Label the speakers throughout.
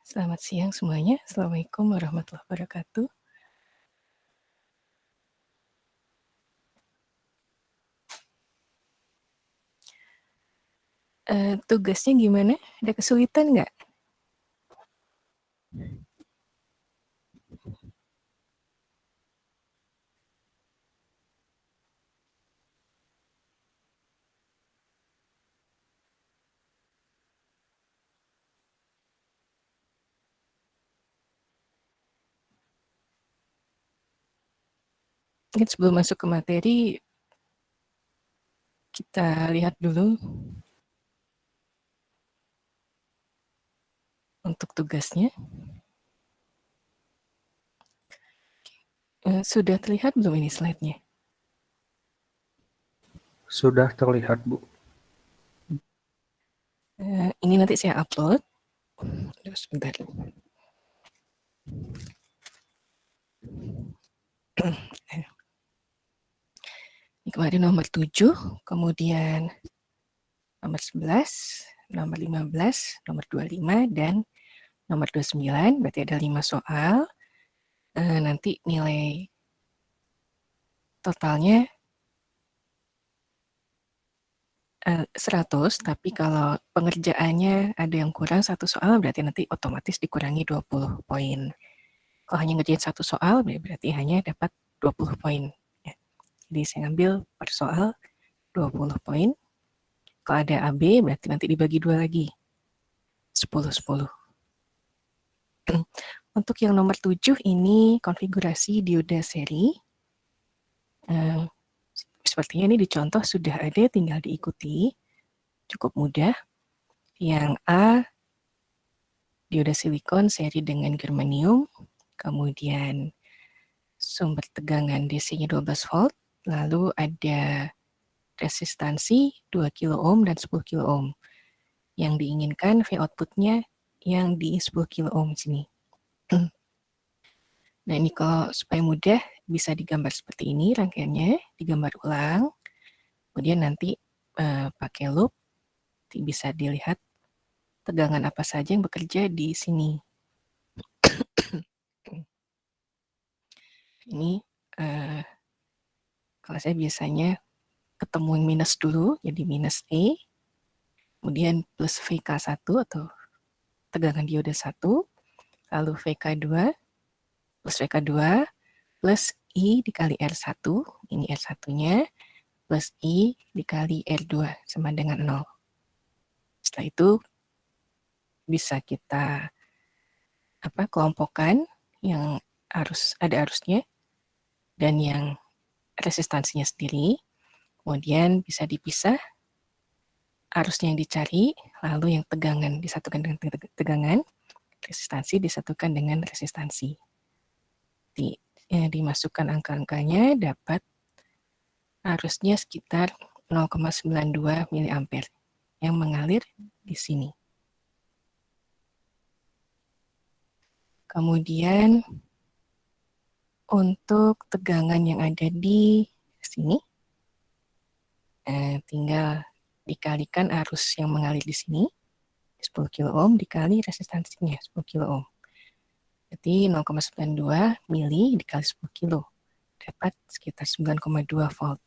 Speaker 1: Selamat siang semuanya. Assalamualaikum warahmatullahi wabarakatuh. Tugasnya gimana? Ada kesulitan nggak? Mungkin sebelum masuk ke materi, kita lihat dulu untuk tugasnya. Sudah terlihat belum ini slide-nya?
Speaker 2: Sudah terlihat, Bu.
Speaker 1: Ini nanti saya upload. Sebentar. Ini kemarin nomor 7, kemudian nomor 11, nomor 15, nomor 25, dan nomor 29. Berarti ada 5 soal. Nanti nilai totalnya 100, tapi kalau pengerjaannya ada yang kurang satu soal, berarti nanti otomatis dikurangi 20 poin. Kalau hanya ngerjain satu soal, berarti hanya dapat 20 poin. Ya. Jadi saya ambil per soal 20 poin. Kalau ada AB, berarti nanti dibagi 2 lagi. 10-10. Untuk yang nomor 7 ini konfigurasi dioda seri. Sepertinya ini di contoh sudah ada, tinggal diikuti. Cukup mudah. Yang A, dioda silikon seri dengan germanium, kemudian sumber tegangan DC-nya 12 volt, lalu ada resistansi 2 kilo ohm dan 10 kilo ohm. Yang diinginkan V output-nya yang di 10 kilo ohm sini. Nah ini kalau supaya mudah bisa digambar seperti ini rangkaiannya, digambar ulang, kemudian nanti pakai loop bisa dilihat tegangan apa saja yang bekerja di sini. Ini kalau saya biasanya ketemu yang minus dulu, jadi minus E, kemudian plus VK1 atau tegangan dioda 1, lalu VK2 plus VK2 plus I dikali R1, ini R1-nya, plus I dikali R2 sama dengan 0. Setelah itu bisa kita kelompokkan yang ada arusnya dan yang resistansinya sendiri, kemudian bisa dipisah arusnya yang dicari, lalu yang tegangan disatukan dengan tegangan, resistansi disatukan dengan resistansi. Dimasukkan angka-angkanya, dapat arusnya sekitar 0,92 mA yang mengalir di sini. Kemudian untuk tegangan yang ada di sini, tinggal dikalikan arus yang mengalir di sini, 10 kilo ohm dikali resistansinya 10 kilo ohm. Jadi 0,92 mili dikali 10 kilo, dapat sekitar 9,2 volt.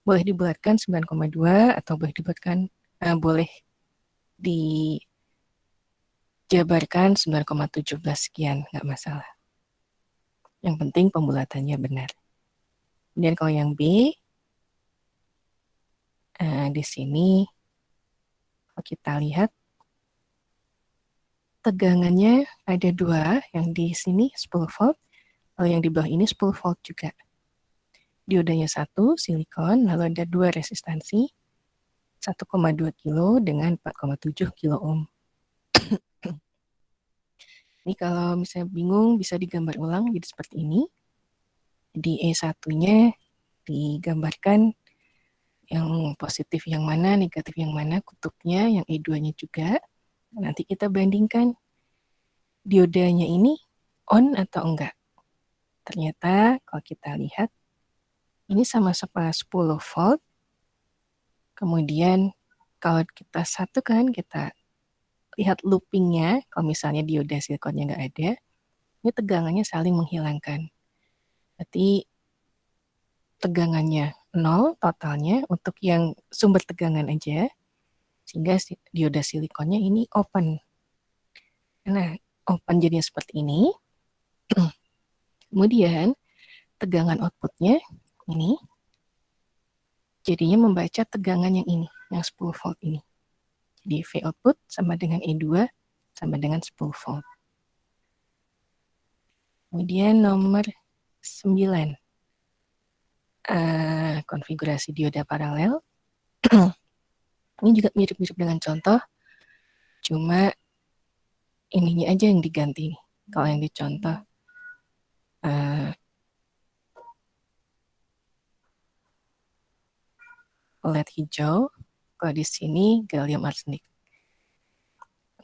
Speaker 1: Boleh dibulatkan 9,2 atau boleh dibuatkan boleh dijabarkan 9,17 sekian, nggak masalah. Yang penting pembulatannya benar. Kemudian kalau yang B, di sini kalau kita lihat tegangannya ada 2, yang di sini 10 volt, lalu yang di bawah ini 10 volt juga. Diodanya 1, silikon, lalu ada 2 resistansi, 1,2 kilo dengan 4,7 kilo ohm. Ini kalau misalnya bingung bisa digambar ulang jadi seperti ini. Di E1-nya digambarkan yang positif yang mana, negatif yang mana, kutubnya, yang E2-nya juga. Nanti kita bandingkan diodanya ini on atau enggak. Ternyata kalau kita lihat ini sama-sama 10 volt. Kemudian kalau kita satukan, kita lihat loopingnya, kalau misalnya dioda silikonnya nggak ada, ini tegangannya saling menghilangkan. Berarti tegangannya 0 totalnya untuk yang sumber tegangan aja, sehingga dioda silikonnya ini open. Nah, open jadinya seperti ini. Kemudian tegangan outputnya ini jadinya membaca tegangan yang ini, yang 10 volt ini. Jadi V output sama dengan E2 sama dengan 10 volt. Kemudian nomor 9, konfigurasi dioda paralel. Ini juga mirip-mirip dengan contoh, cuma ininya aja yang diganti. Kalau yang dicontoh LED hijau, kalau di sini gallium arsenik.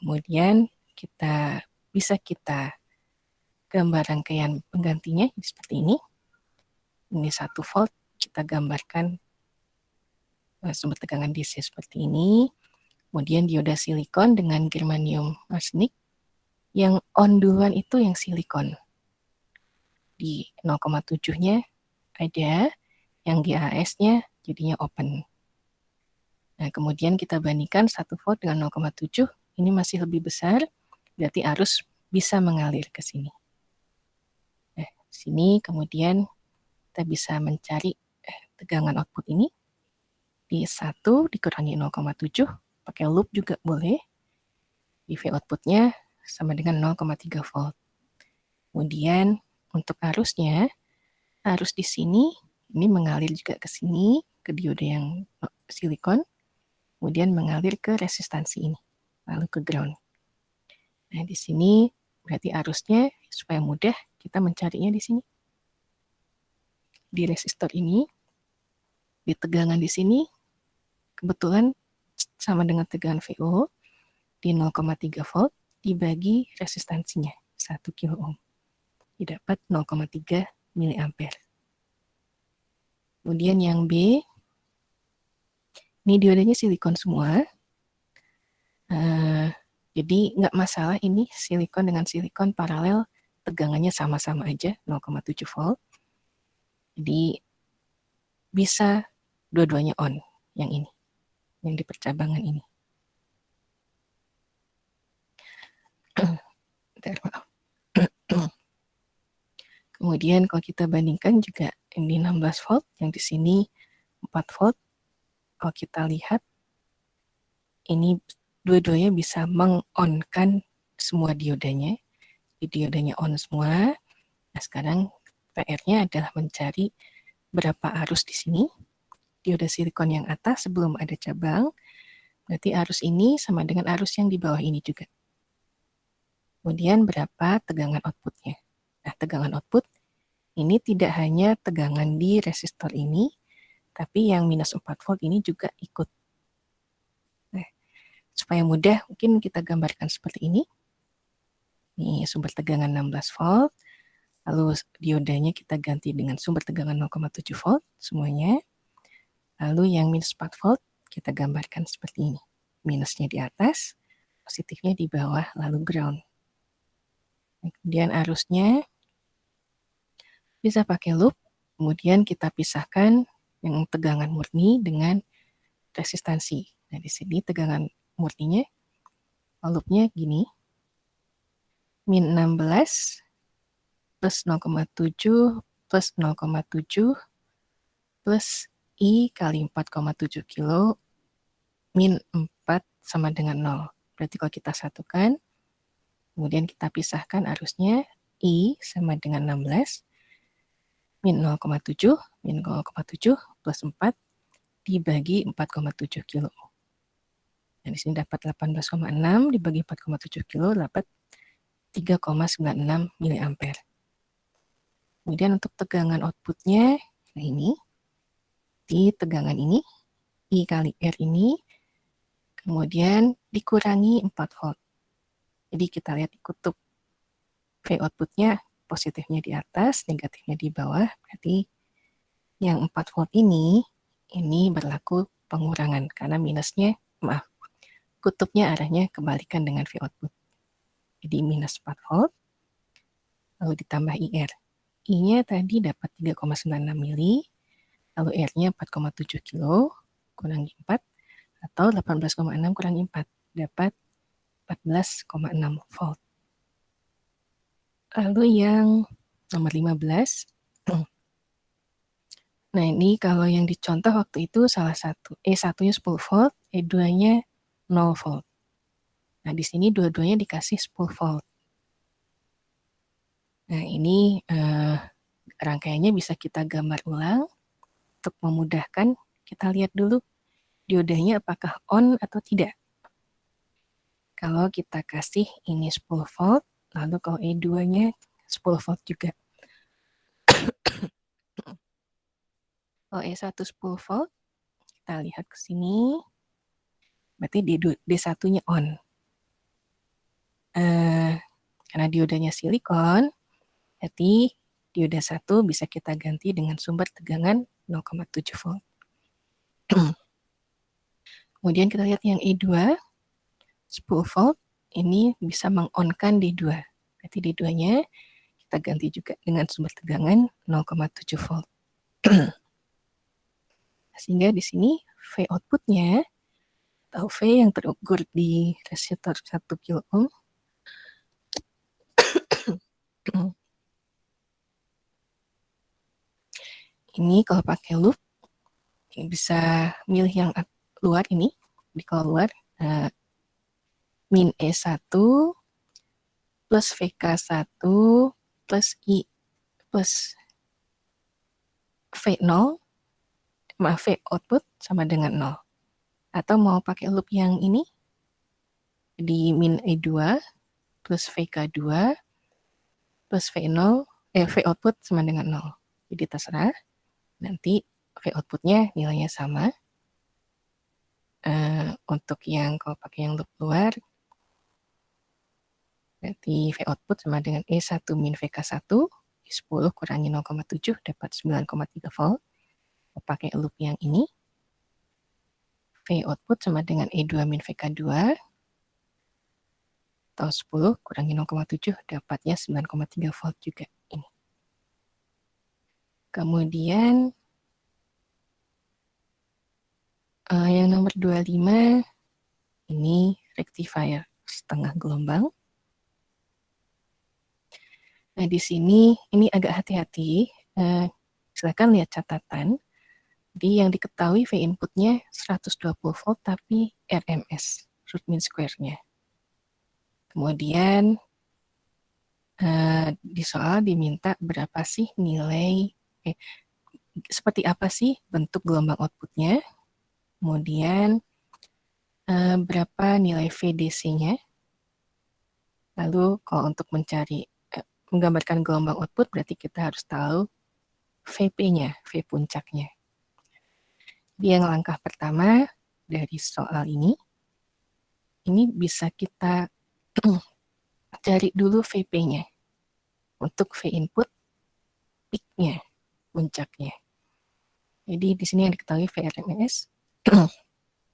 Speaker 1: Kemudian bisa kita gambar rangkaian penggantinya seperti ini. Ini 1 volt, kita gambarkan sumber tegangan DC seperti ini. Kemudian dioda silikon dengan germanium arsenik. Yang on duluan itu yang silikon. Di 0,7-nya ada, yang GAS-nya jadinya open. Nah, kemudian kita bandingkan 1 volt dengan 0,7, ini masih lebih besar, berarti arus bisa mengalir ke sini. Nah, sini kemudian kita bisa mencari tegangan output ini. Di 1 dikurangi 0,7, pakai loop juga boleh. Di V outputnya sama dengan 0,3 volt. Kemudian untuk arusnya, arus di sini, ini mengalir juga ke sini, ke dioda yang silikon, kemudian mengalir ke resistansi ini, lalu ke ground. Nah, di sini berarti arusnya, supaya mudah, kita mencarinya di sini. Di resistor ini, di tegangan di sini, kebetulan sama dengan tegangan VO, di 0,3 volt, dibagi resistansinya, 1 kilo ohm. Didapat 0,3 miliampere. Kemudian yang B, ini diodanya silikon semua. Jadi nggak masalah ini silikon dengan silikon paralel, tegangannya sama-sama aja, 0,7 volt. Jadi bisa dua-duanya on, yang ini, yang di percabangan ini. Kemudian kalau kita bandingkan juga ini 16 volt, yang di sini 4 volt. Kalau kita lihat, ini dua-duanya bisa meng-on-kan semua diodanya. Jadi diodanya on semua. Nah, sekarang PR-nya adalah mencari berapa arus di sini. Dioda silikon yang atas sebelum ada cabang, berarti arus ini sama dengan arus yang di bawah ini juga. Kemudian berapa tegangan outputnya. Nah, tegangan output ini tidak hanya tegangan di resistor ini, tapi yang minus 4 volt ini juga ikut. Nah, supaya mudah, mungkin kita gambarkan seperti ini. Ini sumber tegangan 16 volt, lalu diodanya kita ganti dengan sumber tegangan 0,7 volt semuanya. Lalu yang minus 4 volt kita gambarkan seperti ini. Minusnya di atas, positifnya di bawah, lalu ground. Kemudian arusnya bisa pakai loop, kemudian kita pisahkan yang tegangan murni dengan resistansi. Nah, di sini tegangan murninya, loopnya gini, min 16 plus 0,7 plus 0,7 plus I kali 4,7 kilo min 4 sama dengan 0. Berarti kalau kita satukan, kemudian kita pisahkan arusnya, I sama dengan 16, min 0,7 plus 4 dibagi 4,7 kilo. Nah, di sini dapat 18,6 dibagi 4,7 kilo, dapat 3,96 miliampere. Kemudian untuk tegangan outputnya, nah ini, di tegangan ini, I kali R ini, kemudian dikurangi 4 volt. Jadi kita lihat di kutub V outputnya, positifnya di atas, negatifnya di bawah, berarti yang 4 volt ini berlaku pengurangan, karena kutubnya arahnya kebalikan dengan V output. Jadi minus 4 volt, lalu ditambah IR. I-nya tadi dapat 3,96 mili, lalu R-nya 4,7 kilo, kurangi 4, atau 18,6 kurangi 4, dapat 14,6 volt. Lalu yang nomor 15, nah ini kalau yang dicontoh waktu itu salah satu, E1-nya 10 volt, E2-nya 0 volt. Nah di sini dua-duanya dikasih 10 volt. Nah ini rangkaiannya bisa kita gambar ulang. Untuk memudahkan, kita lihat dulu diodanya apakah on atau tidak. Kalau kita kasih ini 10 volt, lalu kalau E2-nya 10 volt juga. Kalau E1 10 volt, kita lihat ke sini, berarti D1-nya on. Karena diodanya silikon, berarti dioda 1 bisa kita ganti dengan sumber tegangan 0,7 volt. Kemudian kita lihat yang E2, 10 volt, ini bisa meng-on-kan D2. Berarti D2-nya kita ganti juga dengan sumber tegangan 0,7 volt. Sehingga di sini V output-nya, atau V yang terukur di resistor 1 kilo ohm, ini kalau pakai loop, bisa milih yang luar ini, di kalau luar, min E1 plus VK1 plus I plus V0, V output sama dengan 0. Atau mau pakai loop yang ini, di min E2 plus VK2 plus V0, V output sama dengan 0. Jadi terserah, nanti V outputnya nilainya sama. Untuk yang kalau pakai yang loop luar, berarti V output sama dengan E1 min VK1, 10 kurangi 0,7 dapat 9,3 volt. Pakai loop yang ini, V output sama dengan E2 min VK2, atau 10 kurangi 0,7 dapatnya 9,3 volt juga ini. Kemudian yang nomor 25, ini rectifier setengah gelombang. Nah di sini ini agak hati-hati, silakan lihat catatan. Jadi yang diketahui V inputnya 120 volt tapi RMS, root mean square-nya. Kemudian di soal diminta berapa sih nilai, seperti apa sih bentuk gelombang outputnya, kemudian berapa nilai VDC-nya. Lalu kalau untuk mencari, menggambarkan gelombang output berarti kita harus tahu VP-nya, V puncaknya. Jadi yang langkah pertama dari soal ini bisa kita cari dulu VP-nya untuk V input peak-nya, puncaknya. Jadi di sini yang diketahui VRMS.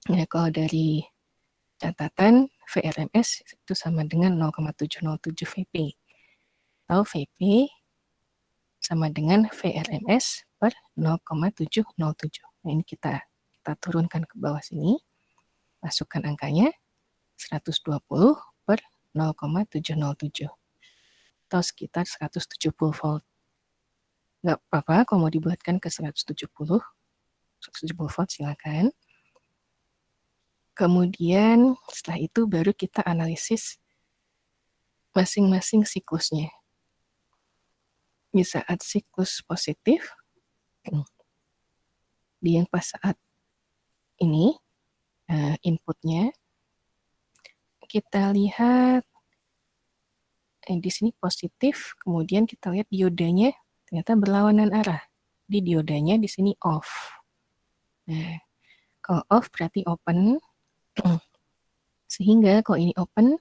Speaker 1: Nah, kalau dari catatan VRMS itu sama dengan 0,707 VP. Atau VP sama dengan VRMS per 0,707. Nah, ini kita turunkan ke bawah sini. Masukkan angkanya 120 per 0,707. Atau sekitar 170 volt. Nggak apa-apa kalau mau dibuatkan ke 170 volt silakan. Kemudian setelah itu baru kita analisis masing-masing siklusnya. Di saat siklus positif, di yang pas saat ini inputnya, kita lihat di sini positif, kemudian kita lihat diodanya ternyata berlawanan arah. Di diodanya di sini off. Nah, kalau off berarti open. Sehingga kalau ini open,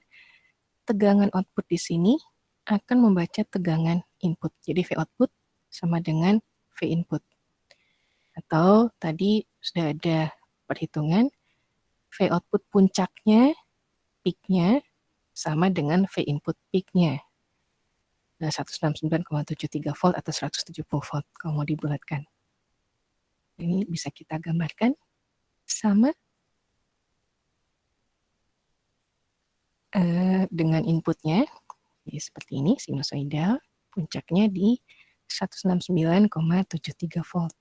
Speaker 1: tegangan output di sini akan membaca tegangan input. Jadi V output sama dengan V input. Atau tadi sudah ada perhitungan, V output puncaknya, peak-nya, sama dengan V input peak-nya. Nah, 169,73 volt atau 170 volt kalau mau dibulatkan. Ini bisa kita gambarkan sama dengan inputnya, jadi seperti ini, sinusoidal, puncaknya di 169,73 volt.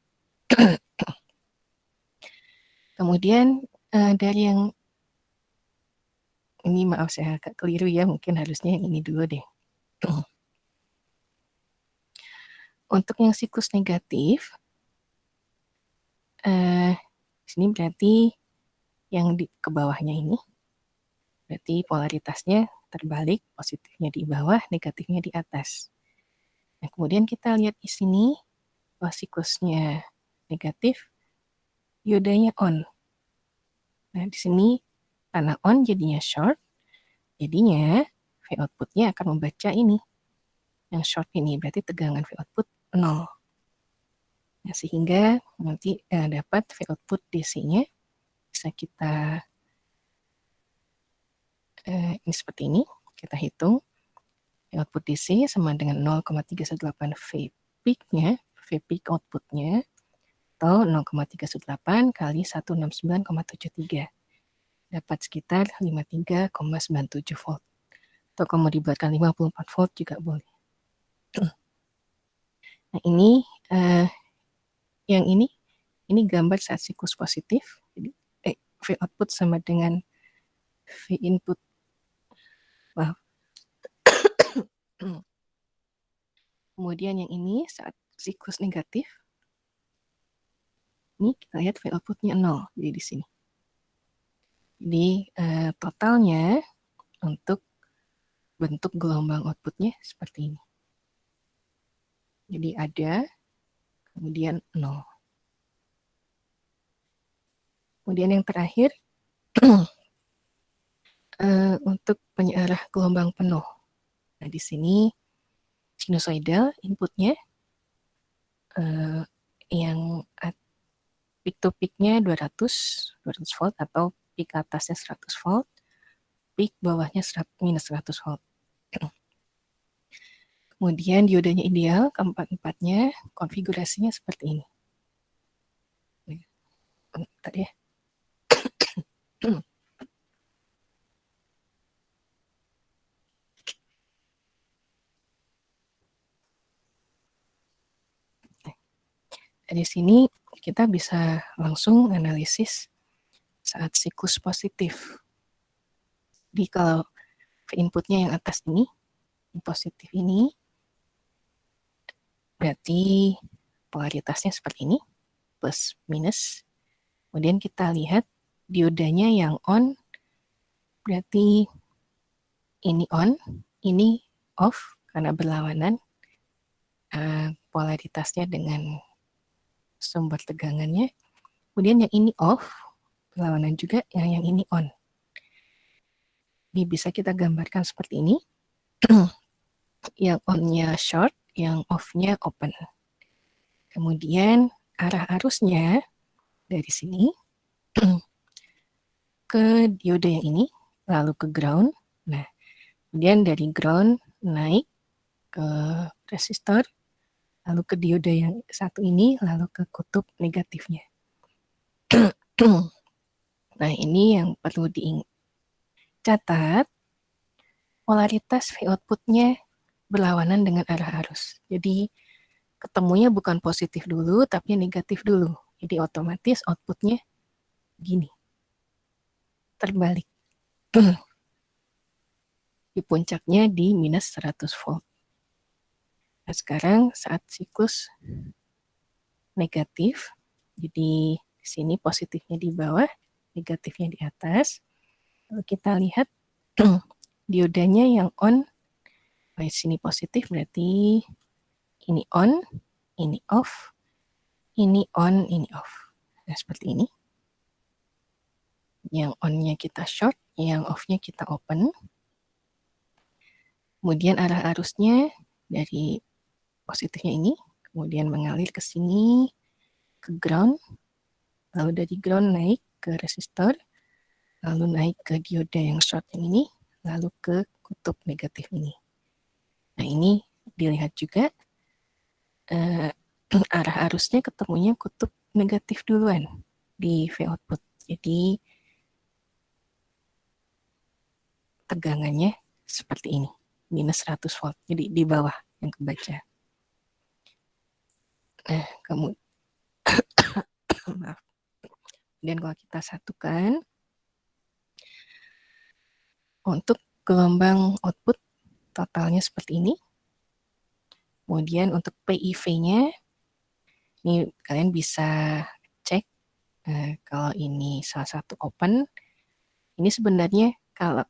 Speaker 1: Kemudian dari yang ini, maaf saya agak keliru ya, mungkin harusnya yang ini dulu deh. Untuk yang siklus negatif, sini berarti yang ke bawahnya ini, berarti polaritasnya terbalik, positifnya di bawah, negatifnya di atas. Nah, kemudian kita lihat di sini, bahwa siklusnya negatif, diodanya on. Nah, di sini karena on jadinya short, jadinya V outputnya akan membaca ini, yang short ini, berarti tegangan V output 0. Nah, sehingga nanti dapat V output DC-nya, bisa kita ini seperti ini, kita hitung V output DC sama dengan 0,318 V peak-nya, V peak output-nya, atau 0,318 kali 169,73. Dapat sekitar 53,97 volt. Atau kalau mau dibuatkan 54 volt juga boleh. Nah, ini yang ini gambar saat siklus positif. Jadi V output sama dengan V input. Wow. Kemudian yang ini saat siklus negatif. Ini kita lihat V outputnya 0. Jadi di sini. Jadi totalnya untuk bentuk gelombang outputnya seperti ini. Jadi ada, kemudian 0. Kemudian yang terakhir, untuk penyearah gelombang penuh. Nah, di sini sinusoidal inputnya yang peak to peak-nya 200 volt atau peak atasnya 100 volt, peak bawahnya minus 100 volt. Kemudian diodanya ideal, keempat-empatnya konfigurasinya seperti ini. Bentar ya. Dari sini kita bisa langsung analisis saat siklus positif. Jadi kalau inputnya yang atas ini, yang positif ini, berarti polaritasnya seperti ini, plus minus. Kemudian kita lihat diodanya yang on, berarti ini on, ini off, karena berlawanan polaritasnya dengan sumber tegangannya. Kemudian yang ini off, berlawanan juga yang ini on. Ini bisa kita gambarkan seperti ini. Yang on-nya short, yang off-nya open. Kemudian arah arusnya dari sini ke diode yang ini, lalu ke ground. Nah, kemudian dari ground naik ke resistor, lalu ke diode yang satu ini, lalu ke kutub negatifnya. Nah, ini yang perlu dicatat, polaritas V output-nya berlawanan dengan arah arus. Jadi, ketemunya bukan positif dulu, tapi negatif dulu. Jadi, otomatis output-nya gini. Terbalik. Di puncaknya di minus 100 volt. Nah, sekarang saat siklus negatif, jadi di sini positifnya di bawah, negatifnya di atas. Lalu kita lihat diodanya yang on, di sini positif berarti ini on, ini off, ini on, ini off. Nah, seperti ini. Yang on-nya kita short, yang off-nya kita open. Kemudian arah arusnya dari positifnya ini, kemudian mengalir ke sini, ke ground, lalu dari ground naik ke resistor, lalu naik ke dioda yang short yang ini, lalu ke kutub negatif ini. Nah ini dilihat juga arah arusnya ketemunya kutub negatif duluan di V output. Jadi tegangannya seperti ini, minus 100 volt. Jadi di bawah yang kebaca. Nah, maaf. Dan kalau kita satukan, untuk gelombang output totalnya seperti ini. Kemudian untuk PIV-nya, ini kalian bisa cek kalau ini salah satu open. Ini sebenarnya kalau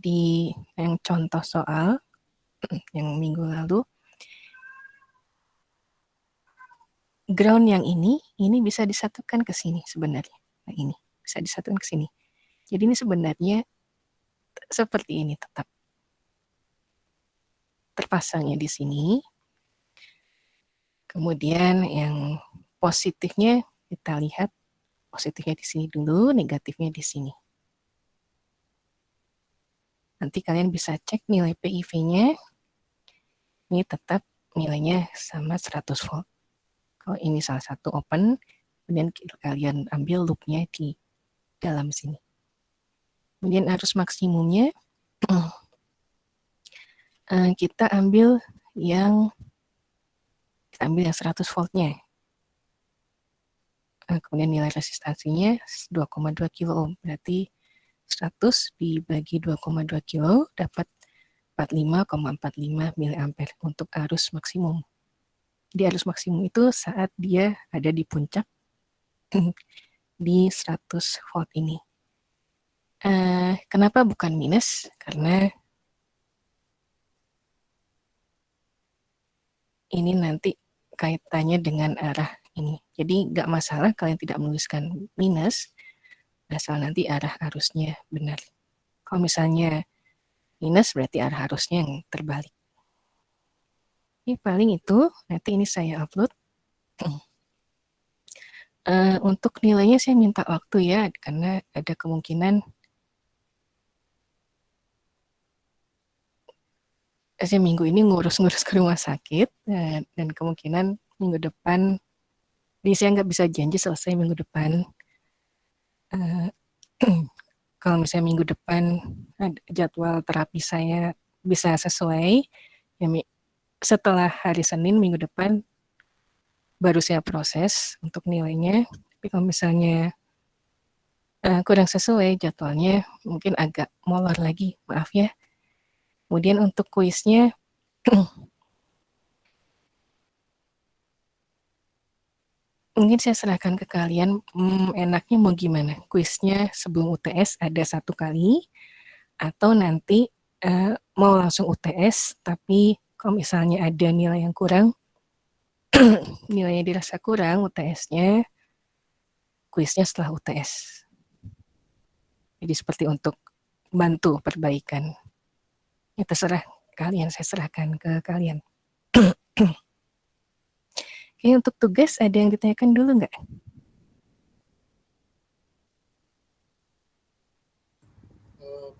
Speaker 1: di yang contoh soal yang minggu lalu, ground yang ini bisa disatukan ke sini sebenarnya. Nah ini bisa disatukan ke sini. Jadi ini sebenarnya seperti ini tetap terpasangnya di sini. Kemudian yang positifnya kita lihat, positifnya di sini dulu, negatifnya di sini. Nanti kalian bisa cek nilai PIV-nya. Ini tetap nilainya sama 100 volt. Kalau ini salah satu open, kemudian kalian ambil loop-nya di dalam sini. Kemudian arus maksimumnya, kita ambil yang 100 voltnya. Kemudian nilai resistansinya 2,2 kilo ohm. Berarti 100 dibagi 2,2 kilo dapat 45,45 miliampere untuk arus maksimum. Di arus maksimum itu saat dia ada di puncak di 100 volt ini. Kenapa bukan minus? Karena ini nanti kaitannya dengan arah ini. Jadi nggak masalah kalian tidak menuliskan minus, asal nanti arah arusnya benar. Kalau misalnya minus berarti arah arusnya yang terbalik. Ini paling itu, nanti ini saya upload. Untuk nilainya saya minta waktu ya, karena ada kemungkinan saya minggu ini ngurus-ngurus ke rumah sakit, dan kemungkinan minggu depan, ini saya nggak bisa janji selesai minggu depan. Kalau misalnya minggu depan jadwal terapi saya bisa sesuai, ya setelah hari Senin minggu depan baru saya proses untuk nilainya. Tapi kalau misalnya kurang sesuai jadwalnya, mungkin agak molor lagi, maaf ya. Kemudian untuk kuisnya, mungkin saya serahkan ke kalian, enaknya mau gimana? Kuisnya sebelum UTS ada 1 kali, atau nanti mau langsung UTS, tapi kalau misalnya ada nilai yang kurang, nilainya dirasa kurang UTS-nya, kuisnya setelah UTS. Jadi seperti untuk bantu perbaikan. Ya terserah kalian, saya serahkan ke kalian. Oke, untuk tugas ada yang ditanyakan dulu nggak?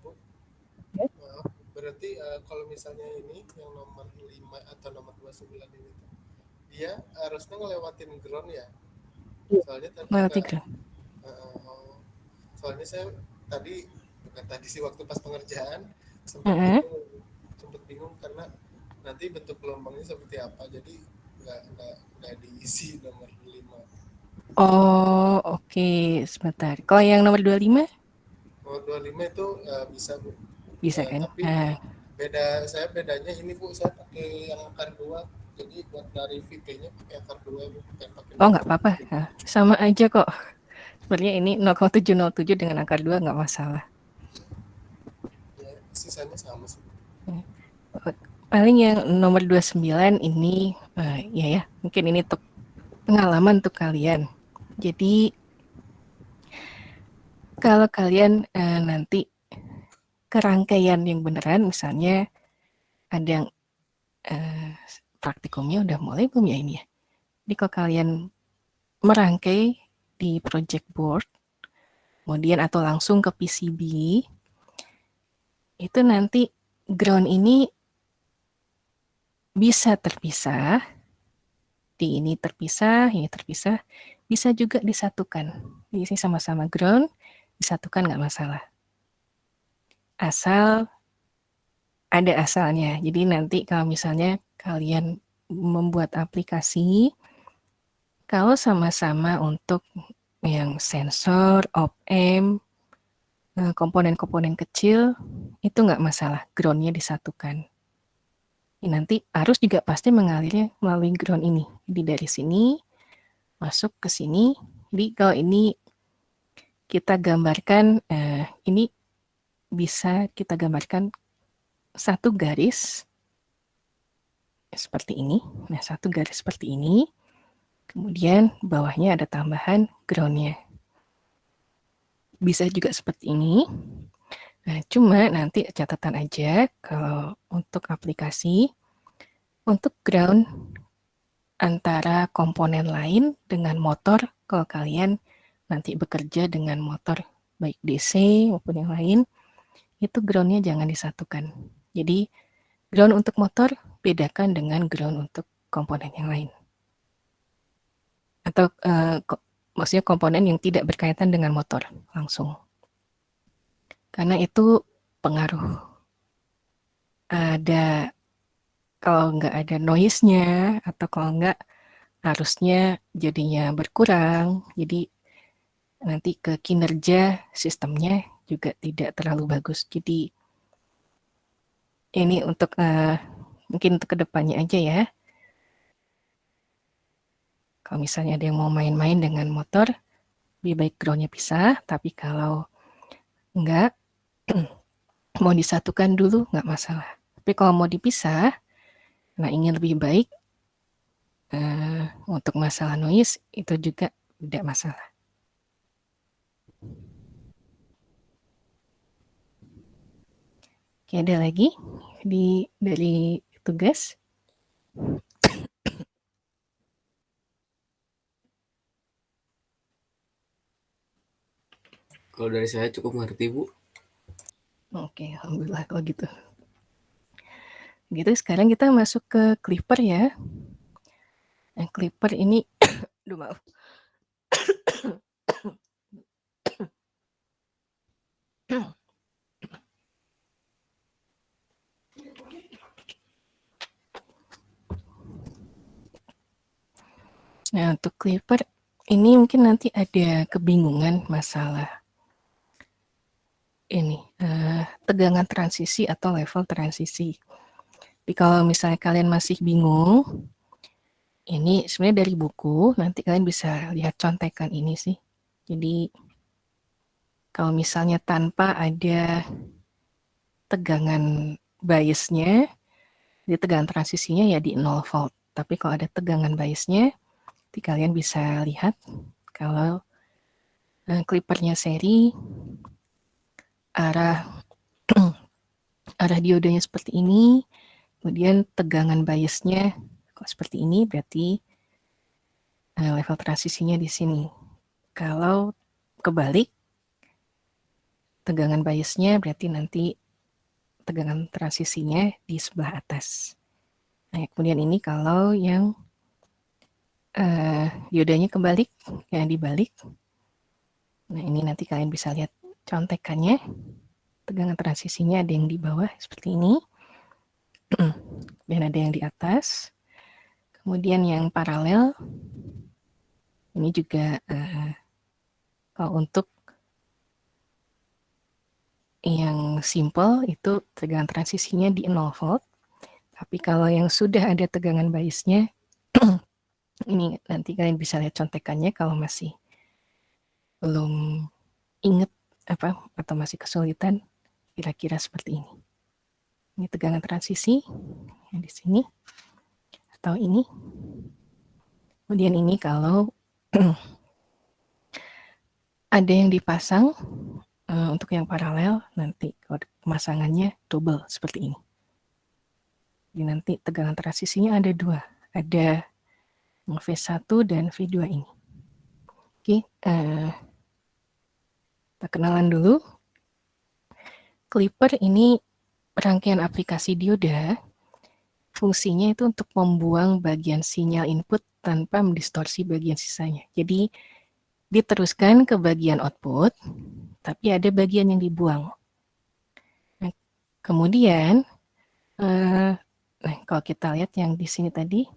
Speaker 3: Bu, maaf, berarti kalau misalnya ini yang nomor 5 atau nomor 29 ini dia harusnya ngelewatin ground ya? Soalnya tadi
Speaker 1: Melewati ground.
Speaker 3: soalnya saya tadi, bukan tadi sih, waktu pas pengerjaan sempat bingung karena nanti bentuk gelombangnya seperti apa, jadi nggak diisi nomor 5.
Speaker 1: Oh, oke. Sebentar. Kalau yang nomor 25?
Speaker 3: Nomor 25 itu bisa, Bu.
Speaker 1: Bisa kan?
Speaker 3: Tapi bedanya ini, Bu, saya pakai yang akar 2. Jadi buat dari VP-nya pakai akar 2, Bu.
Speaker 1: Oh, nggak apa-apa. Nah, sama aja kok. Sebenarnya ini 0,707 dengan akar 2 nggak masalah.
Speaker 3: Ya, sisanya sama sih.
Speaker 1: Paling yang nomor 29 ini, ya, mungkin ini untuk pengalaman untuk kalian. Jadi, kalau kalian nanti kerangkaian yang beneran, misalnya ada yang praktikumnya udah mulai belum ya ini ya? Jadi kalau kalian merangkai di project board, kemudian atau langsung ke PCB, itu nanti ground ini bisa terpisah, ini terpisah, bisa juga disatukan. Di sini sama-sama ground, disatukan nggak masalah. Asal ada asalnya. Jadi nanti kalau misalnya kalian membuat aplikasi, kalau sama-sama untuk yang sensor, op-amp, komponen-komponen kecil, itu nggak masalah, ground-nya disatukan. Nanti arus juga pasti mengalirnya melalui ground ini. Jadi dari sini, masuk ke sini. Jadi kalau ini kita gambarkan, ini bisa kita gambarkan satu garis seperti ini. Nah, satu garis seperti ini. Kemudian bawahnya ada tambahan ground-nya. Bisa juga seperti ini. Nah, cuma nanti catatan aja kalau untuk aplikasi, untuk ground antara komponen lain dengan motor, kalau kalian nanti bekerja dengan motor baik DC maupun yang lain, itu ground-nya jangan disatukan. Jadi ground untuk motor bedakan dengan ground untuk komponen yang lain. Atau maksudnya komponen yang tidak berkaitan dengan motor langsung. Karena itu pengaruh. Ada, kalau nggak ada noise-nya, atau kalau nggak arusnya jadinya berkurang, jadi nanti ke kinerja sistemnya juga tidak terlalu bagus. Jadi ini untuk mungkin untuk kedepannya aja ya. Kalau misalnya ada yang mau main-main dengan motor, lebih baik ground-nya pisah, tapi kalau enggak, mau disatukan dulu nggak masalah. Tapi kalau mau dipisah, nah ingin lebih baik, untuk masalah noise, itu juga tidak masalah. Oke, ada lagi dari tugas?
Speaker 4: Kalau dari saya cukup ngerti, Bu.
Speaker 1: Oke, alhamdulillah kalau gitu. Gitu, sekarang kita masuk ke Clipper ya. Nah, Clipper ini, aduh maaf. Nah, untuk Clipper ini mungkin nanti ada kebingungan masalah ini, tegangan transisi atau level transisi. Tapi kalau misalnya kalian masih bingung, ini sebenarnya dari buku, nanti kalian bisa lihat contekan ini sih. Jadi kalau misalnya tanpa ada tegangan biasnya, jadi tegangan transisinya ya di 0 volt. Tapi kalau ada tegangan biasnya, nanti kalian bisa lihat kalau Clippernya seri, arah diodenya seperti ini, kemudian tegangan biasnya kok seperti ini, berarti level transisinya di sini. Kalau kebalik, tegangan biasnya berarti nanti tegangan transisinya di sebelah atas. Nah, kemudian ini kalau yang diodanya kebalik, yang dibalik. Nah, ini nanti kalian bisa lihat contekannya. Tegangan transisinya ada yang di bawah seperti ini, dan ada yang di atas. Kemudian yang paralel, ini juga kalau untuk yang simple itu tegangan transisinya di 0 volt. Tapi kalau yang sudah ada tegangan biasnya, ini nanti kalian bisa lihat contekannya kalau masih belum ingat atau masih kesulitan, kira-kira seperti ini. Ini tegangan transisi yang di sini atau ini. Kemudian ini kalau ada yang dipasang untuk yang paralel, nanti kalau pemasangannya double seperti ini. Jadi nanti tegangan transisinya ada dua, ada V1 dan V2 ini. Oke, Kita kenalan dulu. Clipper ini rangkaian aplikasi dioda. Fungsinya itu untuk membuang bagian sinyal input tanpa mendistorsi bagian sisanya. Jadi diteruskan ke bagian output, tapi ada bagian yang dibuang. Nah, kemudian, kalau kita lihat yang di sini tadi,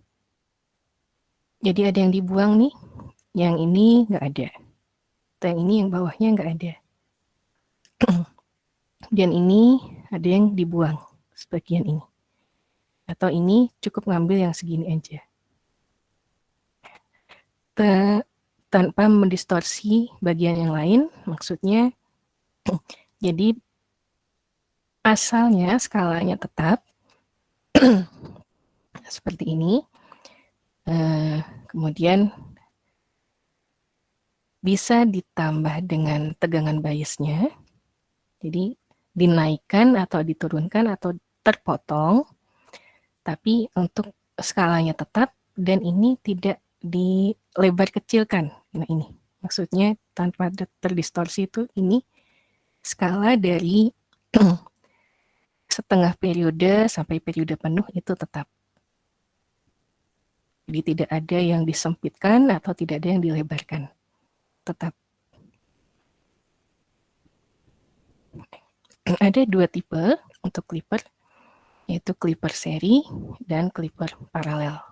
Speaker 1: jadi ada yang dibuang nih, yang ini nggak ada. Yang ini yang bawahnya nggak ada. Dan ini ada yang dibuang, sebagian ini. Atau ini cukup ngambil yang segini aja. Tanpa mendistorsi bagian yang lain, maksudnya jadi asalnya skalanya tetap seperti ini. Kemudian bisa ditambah dengan tegangan biasnya. Jadi dinaikkan atau diturunkan atau terpotong, tapi untuk skalanya tetap dan ini tidak dilebar kecilkan. Nah ini maksudnya tanpa terdistorsi itu ini skala dari setengah periode sampai periode penuh itu tetap. Jadi tidak ada yang disempitkan atau tidak ada yang dilebarkan. Tetap. Ada dua tipe untuk clipper, yaitu clipper seri dan clipper paralel.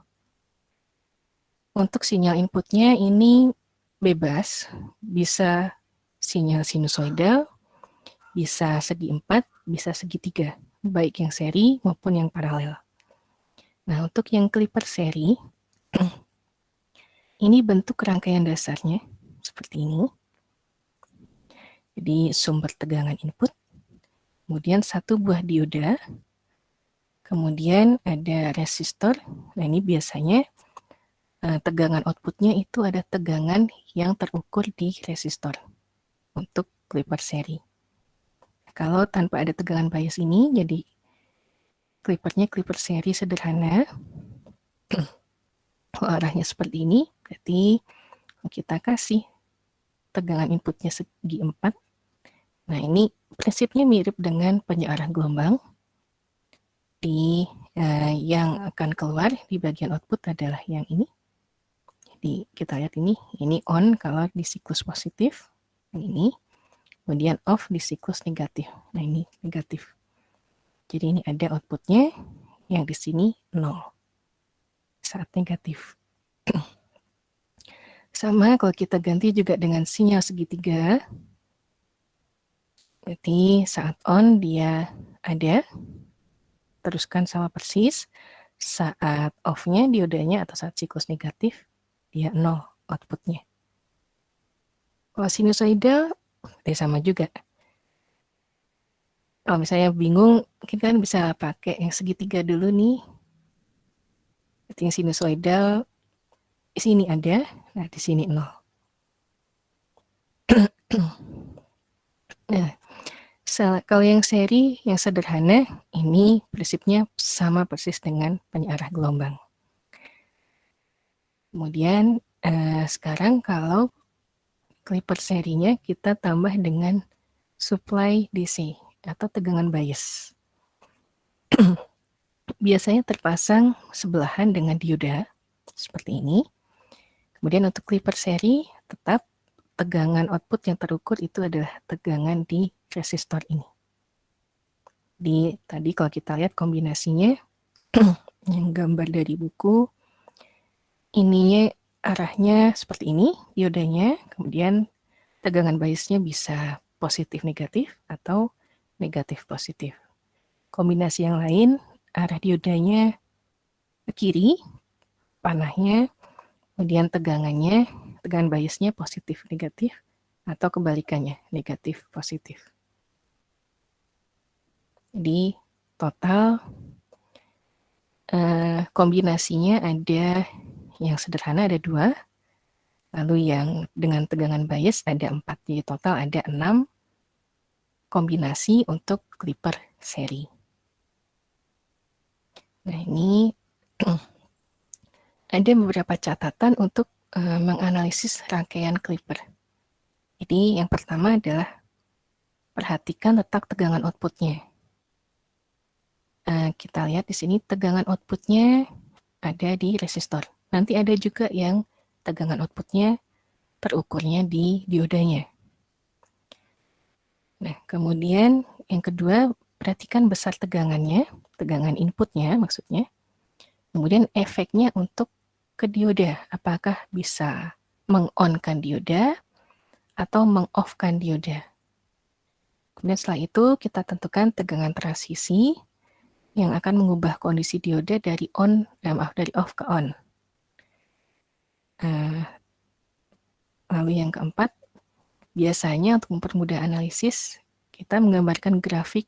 Speaker 1: Untuk sinyal inputnya ini bebas, bisa sinyal sinusoidal, bisa segi 4, bisa segitiga, baik yang seri maupun yang paralel. Nah, untuk yang clipper seri, ini bentuk rangkaian dasarnya seperti ini. Jadi sumber tegangan input, kemudian satu buah dioda, kemudian ada resistor. Nah ini biasanya tegangan outputnya itu ada tegangan yang terukur di resistor untuk clipper seri. Kalau tanpa ada tegangan bias ini, jadi clippernya clipper seri sederhana. Kalau arahnya seperti ini, berarti kita kasih tegangan inputnya segi 4. Nah ini prinsipnya mirip dengan penyearah gelombang. Yang akan keluar di bagian output adalah yang ini. Jadi kita lihat ini on kalau di siklus positif, yang ini, kemudian off di siklus negatif. Nah ini negatif. Jadi ini ada outputnya, yang di sini 0 saat negatif. Sama kalau kita ganti juga dengan sinyal segitiga, berarti saat on dia ada, teruskan sama persis. Saat off-nya diodanya atau saat siklus negatif, dia 0 outputnya. Kalau sinusoidal, dia sama juga. Kalau misalnya bingung, kita kan bisa pakai yang segitiga dulu nih. Yang sinusoidal, di sini ada, nah di sini 0. Nah, kalau yang seri, yang sederhana, ini prinsipnya sama persis dengan penyearah gelombang. Kemudian sekarang kalau clipper serinya kita tambah dengan supply DC atau tegangan bias. Biasanya terpasang sebelahan dengan dioda seperti ini. Kemudian untuk clipper seri tetap tegangan output yang terukur itu adalah tegangan di resistor ini. Tadi kalau kita lihat kombinasinya yang gambar dari buku, ininya arahnya seperti ini, diodanya, kemudian tegangan biasnya bisa positif negatif atau negatif positif. Kombinasi yang lain, arah diodanya ke kiri, panahnya, kemudian tegangan biasnya positif negatif, atau kebalikannya, negatif positif. Jadi total kombinasinya ada yang sederhana ada 2, lalu yang dengan tegangan bias ada 4, jadi total ada 6 kombinasi untuk clipper seri. Nah ini ada beberapa catatan untuk menganalisis rangkaian clipper. Jadi yang pertama adalah perhatikan letak tegangan outputnya. Kita lihat di sini tegangan outputnya ada di resistor. Nanti ada juga yang tegangan outputnya terukurnya di diodanya. Nah, kemudian yang kedua, perhatikan besar tegangannya, tegangan inputnya maksudnya. Kemudian efeknya untuk ke dioda, apakah bisa meng-on-kan dioda atau meng-off-kan dioda. Kemudian setelah itu kita tentukan tegangan transisi yang akan mengubah kondisi dioda dari dari off ke on. Lalu yang keempat, biasanya untuk mempermudah analisis, kita menggambarkan grafik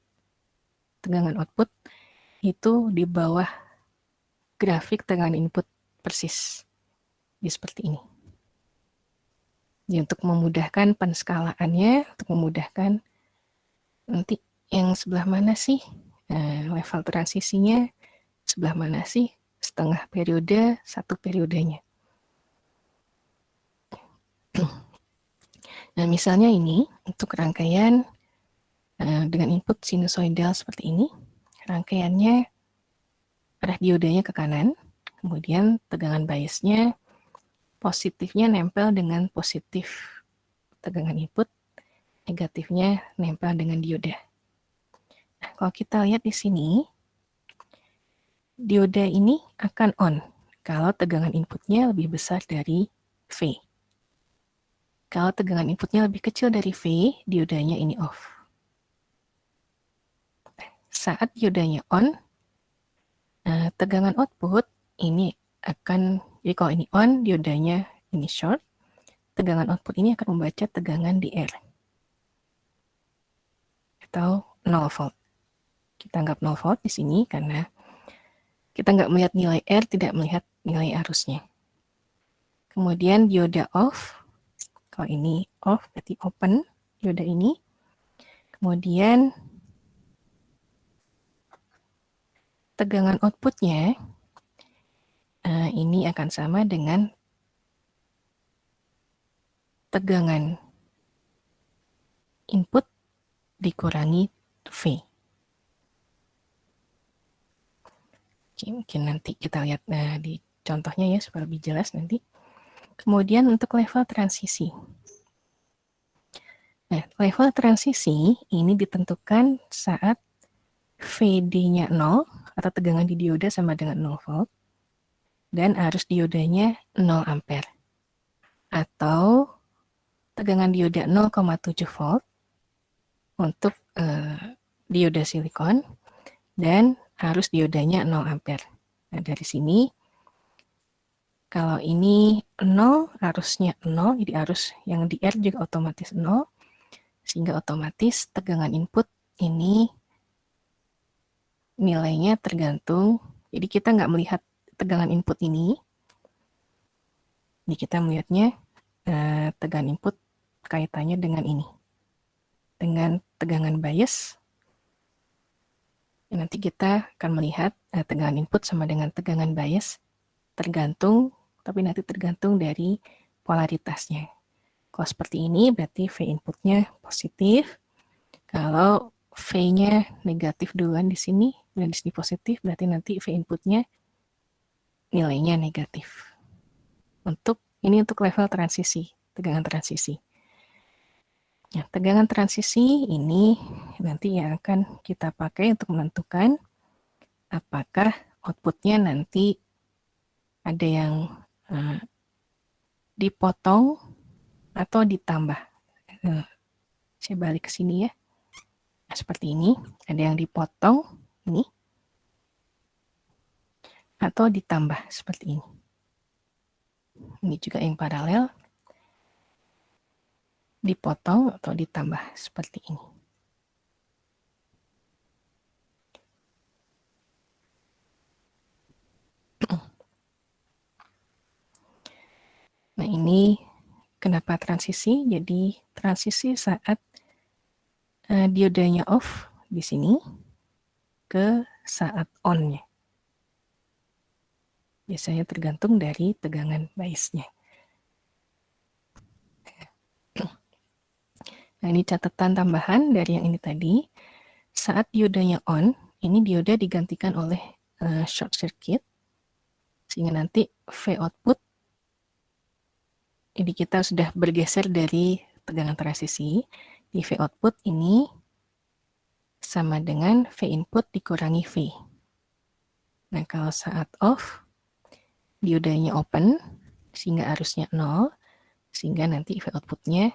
Speaker 1: tegangan output itu di bawah grafik tegangan input persis. Jadi seperti ini. Jadi untuk memudahkan penskalaannya, untuk memudahkan nanti yang sebelah mana sih level transisinya, sebelah mana sih setengah periode, satu periodenya. Nah, misalnya ini untuk rangkaian dengan input sinusoidal seperti ini, rangkaiannya arah diodanya ke kanan, kemudian tegangan biasnya positifnya nempel dengan positif tegangan input, negatifnya nempel dengan dioda. Nah, kalau kita lihat di sini, dioda ini akan on kalau tegangan inputnya lebih besar dari V. Kalau tegangan inputnya lebih kecil dari V, diodanya ini off. Saat diodanya on, tegangan output ini akan, jadi kalau ini on, diodanya ini short, tegangan output ini akan membaca tegangan di R. Atau 0 volt. Kita anggap 0 volt di sini karena kita nggak melihat nilai R, tidak melihat nilai arusnya. Kemudian dioda off, kalau ini off berarti open dioda ini. Kemudian tegangan outputnya ini akan sama dengan tegangan input dikurangi V. Oke, mungkin nanti kita lihat di contohnya ya supaya lebih jelas nanti. Kemudian untuk level transisi. Nah, level transisi ini ditentukan saat VD-nya 0 atau tegangan di dioda sama dengan 0 volt dan arus diodanya 0 ampere atau tegangan dioda 0,7 volt untuk dioda silikon dan arus diodanya 0 ampere. Nah, dari sini kalau ini 0, arusnya 0, jadi arus yang di R juga otomatis 0, sehingga otomatis tegangan input ini nilainya tergantung, jadi kita nggak melihat tegangan input ini, jadi kita melihatnya tegangan input kaitannya dengan ini, dengan tegangan bias. Nanti kita akan melihat tegangan input sama dengan tegangan bias tergantung, tapi nanti tergantung dari polaritasnya. Kalau seperti ini berarti V inputnya positif. Kalau V-nya negatif duluan di sini dan di sini positif, berarti nanti V inputnya nilainya negatif. Ini untuk level transisi, tegangan transisi. Nah, tegangan transisi ini nanti yang akan kita pakai untuk menentukan apakah outputnya nanti ada yang dipotong atau ditambah. Saya balik ke sini ya. Nah, seperti ini, ada yang dipotong ini atau ditambah seperti ini. Ini juga yang paralel, dipotong atau ditambah seperti ini. Nah, ini kenapa transisi? Jadi transisi saat diodanya off di sini ke saat on-nya. Biasanya tergantung dari tegangan biasnya. Nah, ini catatan tambahan dari yang ini tadi. Saat diodanya on, ini dioda digantikan oleh short circuit, sehingga nanti V output, jadi kita sudah bergeser dari tegangan transisi. Di V output ini sama dengan V input dikurangi V. Nah, kalau saat off, diodanya open, sehingga arusnya 0, sehingga nanti V outputnya,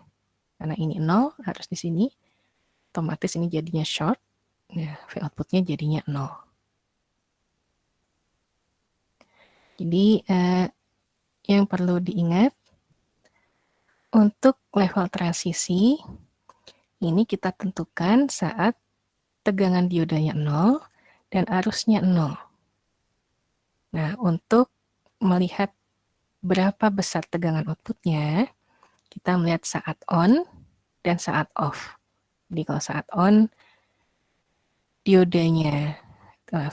Speaker 1: karena ini 0, arus di sini, otomatis ini jadinya short, nah V outputnya jadinya 0. Jadi, yang perlu diingat, untuk level transisi, ini kita tentukan saat tegangan diodanya 0 dan arusnya 0. Nah, untuk melihat berapa besar tegangan outputnya, kita melihat saat on dan saat off. Jadi kalau saat on, diodanya,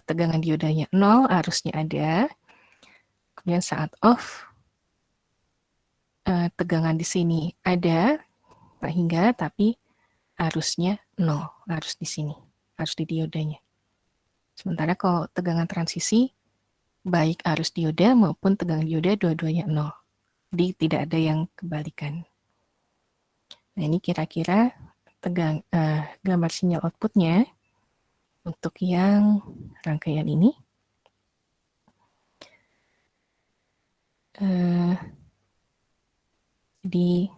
Speaker 1: tegangan diodanya 0, arusnya ada. Kemudian saat off, tegangan di sini ada, hingga tapi arusnya 0, arus di sini, arus di diodanya. Sementara kalau tegangan transisi, baik arus dioda maupun tegangan dioda dua-duanya 0. Jadi tidak ada yang kebalikan. Nah, ini kira-kira gambar sinyal outputnya untuk yang rangkaian ini. Jadi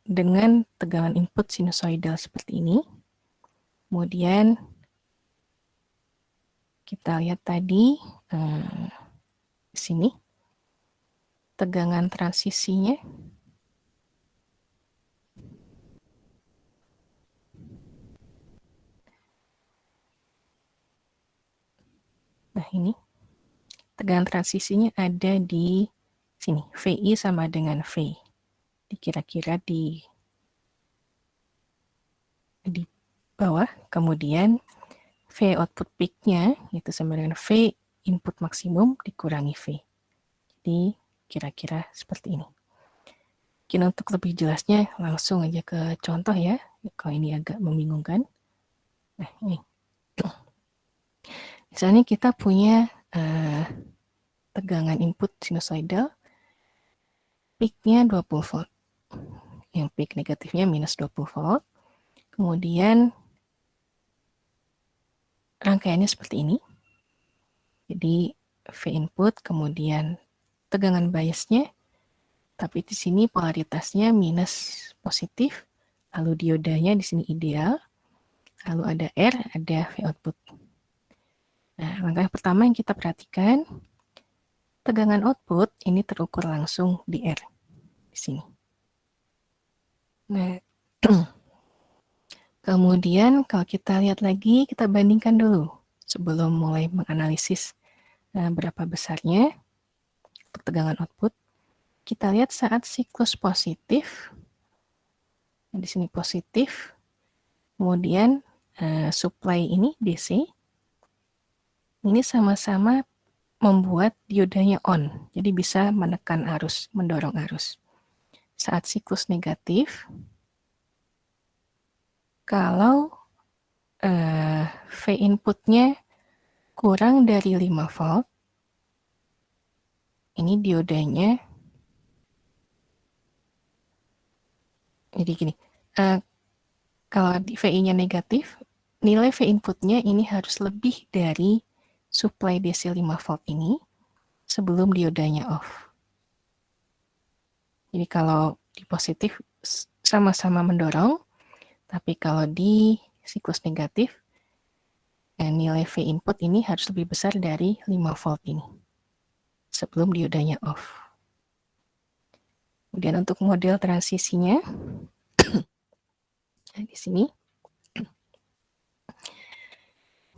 Speaker 1: dengan tegangan input sinusoidal seperti ini, kemudian kita lihat tadi di sini tegangan transisinya. Nah, ini tegangan transisinya ada di sini, VI sama dengan V. Kira-kira di bawah, kemudian V output peak-nya itu sama dengan V input maksimum dikurangi V. Jadi kira-kira seperti ini. Mungkin untuk lebih jelasnya langsung aja ke contoh ya, kalau ini agak membingungkan. Nah, ini. Misalnya kita punya tegangan input sinusoidal, peak-nya 20 volt. Yang peak negatifnya minus 20 volt. Kemudian rangkaiannya seperti ini. Jadi V input, kemudian tegangan biasnya, tapi di sini polaritasnya minus positif, lalu diodanya di sini ideal, lalu ada R, ada V output. Nah, langkah pertama yang kita perhatikan, tegangan output ini terukur langsung di R, di sini. Nah, kemudian kalau kita lihat lagi, kita bandingkan dulu sebelum mulai menganalisis berapa besarnya untuk tegangan output. Kita lihat saat siklus positif, nah, di sini positif, kemudian supply ini DC, ini sama-sama membuat diodanya on, jadi bisa menekan arus, mendorong arus. Saat siklus negatif, kalau V inputnya kurang dari 5 volt, ini diodanya, jadi gini, kalau VI-nya negatif, nilai V inputnya ini harus lebih dari supply DC 5 volt ini sebelum diodanya off. Jadi kalau di positif sama-sama mendorong, tapi kalau di siklus negatif, nilai V input ini harus lebih besar dari 5 volt ini sebelum diodanya off. Kemudian untuk model transisinya, nah, di sini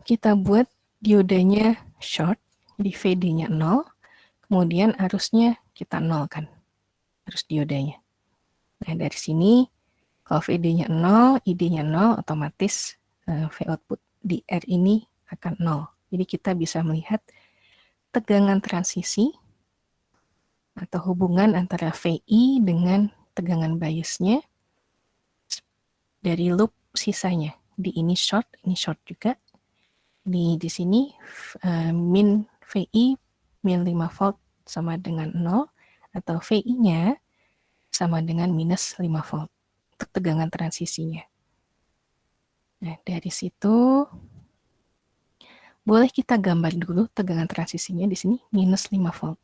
Speaker 1: kita buat diodanya short, di VD-nya 0, kemudian arusnya kita nolkan, arus diodanya. Nah, dari sini, kalau VD-nya 0, ID-nya 0, otomatis V output di R ini akan 0. Jadi kita bisa melihat tegangan transisi atau hubungan antara VI dengan tegangan biasnya dari loop sisanya. Di ini short juga. Di sini min VI min 5 volt sama dengan 0 atau VI-nya sama dengan minus 5 volt untuk tegangan transisinya. Nah, dari situ boleh kita gambar dulu tegangan transisinya di sini minus 5 volt.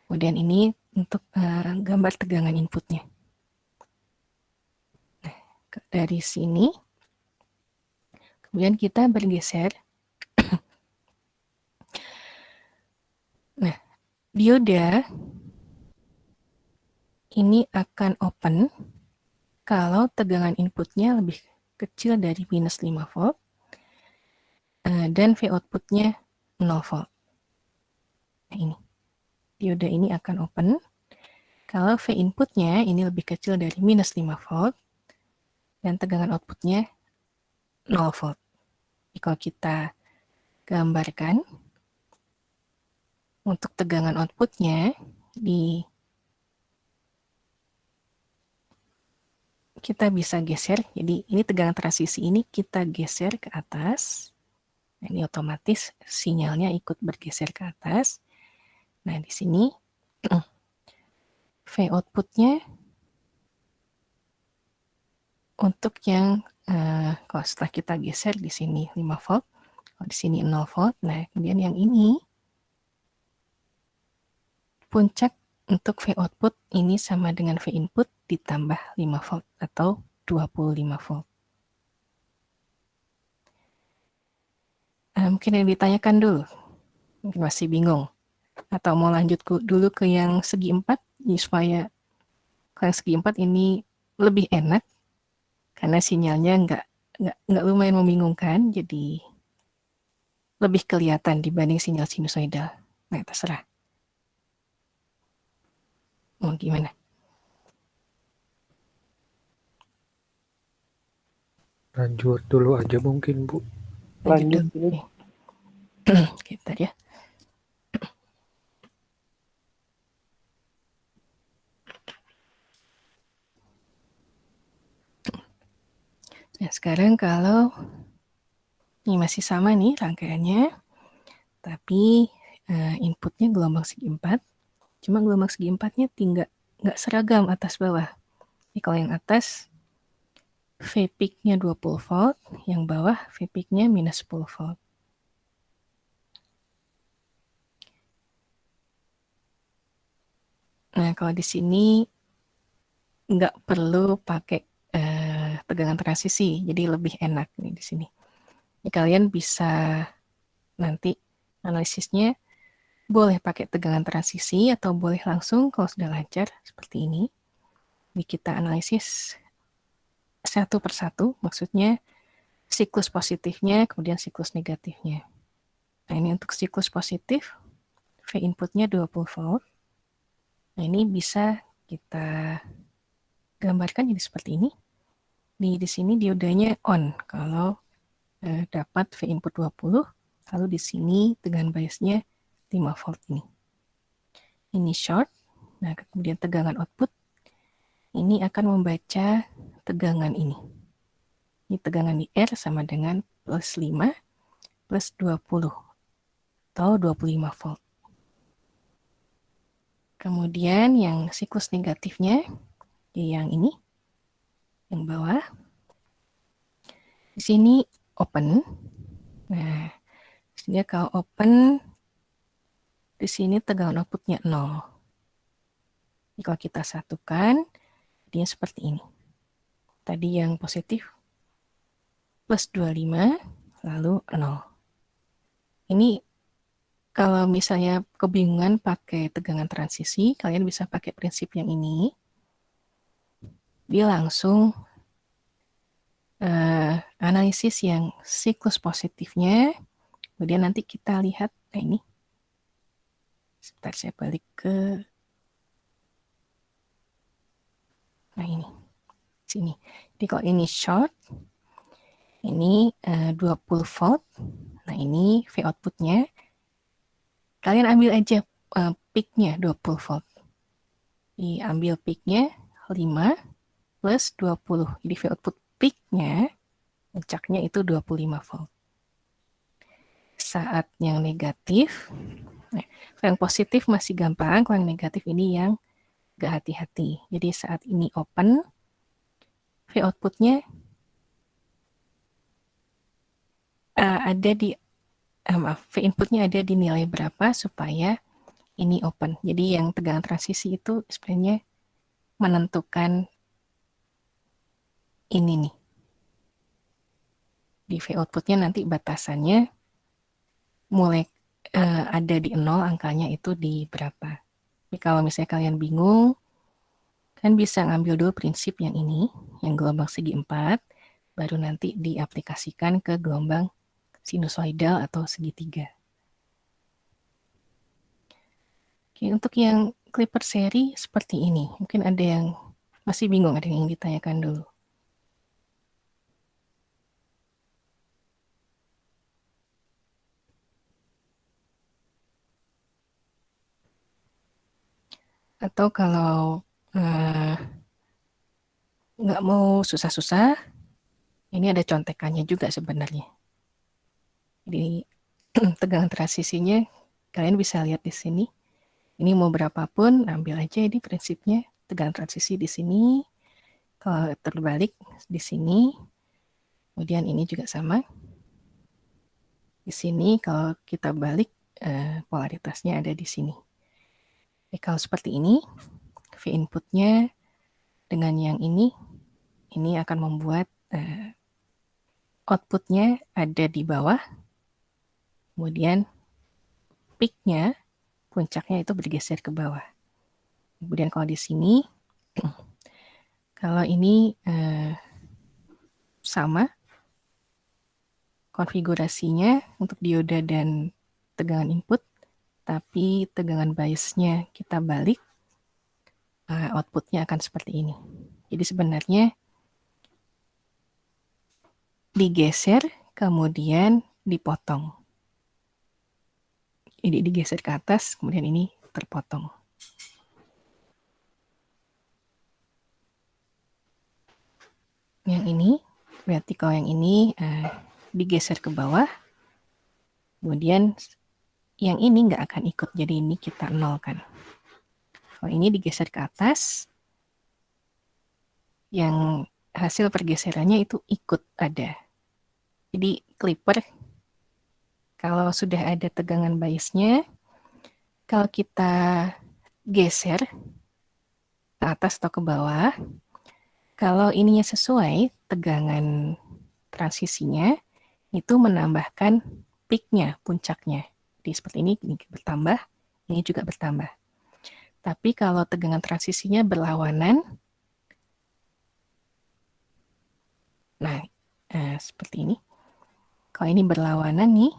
Speaker 1: Kemudian ini untuk gambar tegangan inputnya. Nah, dari sini kemudian kita bergeser. Nah, dioda ini akan open kalau tegangan inputnya lebih kecil dari minus 5 volt dan V outputnya 0 volt. Nah, ini. Dioda ini akan open kalau V inputnya ini lebih kecil dari minus 5 volt dan tegangan outputnya 0 volt. Jadi kalau kita gambarkan untuk tegangan outputnya kita bisa geser. Jadi ini tegangan transisi ini kita geser ke atas. Nah, ini otomatis sinyalnya ikut bergeser ke atas. Nah, di sini V outputnya untuk yang kalau setelah kita geser di sini 5 volt, kalau di sini 0 volt. Nah, kemudian yang ini puncak untuk V output ini sama dengan V input ditambah 5 volt atau 25 volt. Mungkin yang ditanyakan dulu, mungkin masih bingung. Atau mau lanjut dulu ke yang segi 4, supaya kalau yang segi 4 ini lebih enak, karena sinyalnya nggak lumayan membingungkan, jadi lebih kelihatan dibanding sinyal sinusoidal. Nah, terserah. Mau gimana?
Speaker 2: Lanjut dulu aja mungkin, Bu.
Speaker 1: Lanjut dulu. Kita ya. Nah, sekarang kalau ini masih sama nih rangkaiannya, tapi inputnya gelombang segi 4, cuma gelombang segi 4-nya nggak seragam atas bawah. Jadi kalau yang atas V peak-nya 20 volt, yang bawah V peak-nya minus 10 volt. Nah, kalau di sini nggak perlu pakai tegangan transisi, jadi lebih enak nih di sini. Jadi kalian bisa nanti analisisnya boleh pakai tegangan transisi atau boleh langsung kalau sudah lancar seperti ini. Jadi kita analisis satu persatu, maksudnya siklus positifnya, kemudian siklus negatifnya. Nah, ini untuk siklus positif, V inputnya 20 volt. Nah, ini bisa kita gambarkan jadi seperti ini. Di sini diodanya on kalau dapat V input 20, lalu di sini tegangan biasnya 5 volt ini. Ini short. Nah, kemudian tegangan output ini akan membaca tegangan ini. Ini tegangan di R sama dengan plus 5 plus 20 atau 25 volt. Kemudian yang siklus negatifnya yang ini, yang bawah. Di sini open. Nah, sehingga kalau open di sini tegangan outputnya 0. Jadi kalau kita satukan, dia seperti ini. Tadi yang positif plus 25, lalu 0. Ini kalau misalnya kebingungan pakai tegangan transisi, kalian bisa pakai prinsip yang ini. Dia langsung analisis yang siklus positifnya, kemudian nanti kita lihat, nah ini. Sebentar saya balik ke, nah ini, sini. Jadi kalau ini short, ini 20 volt, nah ini V outputnya, kalian ambil aja peak-nya 20 volt. Diambil peak-nya, 5 plus 20. Jadi V output peak-nya, puncaknya itu 25 volt. Saat yang negatif, yang positif masih gampang, kalau yang negatif ini yang gak hati-hati. Jadi saat ini open, V outputnya ada di, V inputnya ada di nilai berapa supaya ini open. Jadi yang tegangan transisi itu sebenarnya menentukan ini nih. Di V outputnya nanti batasannya mulai ada di 0, angkanya itu di berapa. Tapi kalau misalnya kalian bingung, kan bisa ngambil dulu prinsip yang ini, yang gelombang segi 4, baru nanti diaplikasikan ke gelombang sinusoidal atau segitiga. Oke, untuk yang Clipper seri seperti ini, mungkin ada yang masih bingung, ada yang ditanyakan dulu. Atau kalau nggak mau susah-susah, ini ada contekannya juga sebenarnya. Jadi tegangan transisinya kalian bisa lihat di sini. Ini mau berapapun, ambil aja ini prinsipnya. Tegangan transisi di sini, kalau terbalik di sini, kemudian ini juga sama. Di sini kalau kita balik, polaritasnya ada di sini. Kalau seperti ini, V inputnya dengan yang ini akan membuat outputnya ada di bawah, kemudian peak-nya, puncaknya itu bergeser ke bawah. Kemudian kalau di sini, kalau ini sama, konfigurasinya untuk dioda dan tegangan input, tapi tegangan biasnya kita balik, outputnya akan seperti ini. Jadi sebenarnya digeser, kemudian dipotong. Ini digeser ke atas, kemudian ini terpotong. Yang ini, berarti kalau yang ini digeser ke bawah, kemudian yang ini nggak akan ikut, jadi ini kita nolkan. Kalau ini digeser ke atas, yang hasil pergeserannya itu ikut ada. Jadi Clipper, kalau sudah ada tegangan biasnya, kalau kita geser ke atas atau ke bawah, kalau ininya sesuai tegangan transisinya, itu menambahkan peak-nya, puncaknya. Jadi seperti ini bertambah, ini juga bertambah. Tapi kalau tegangan transisinya berlawanan, nah seperti ini. Kalau ini berlawanan nih,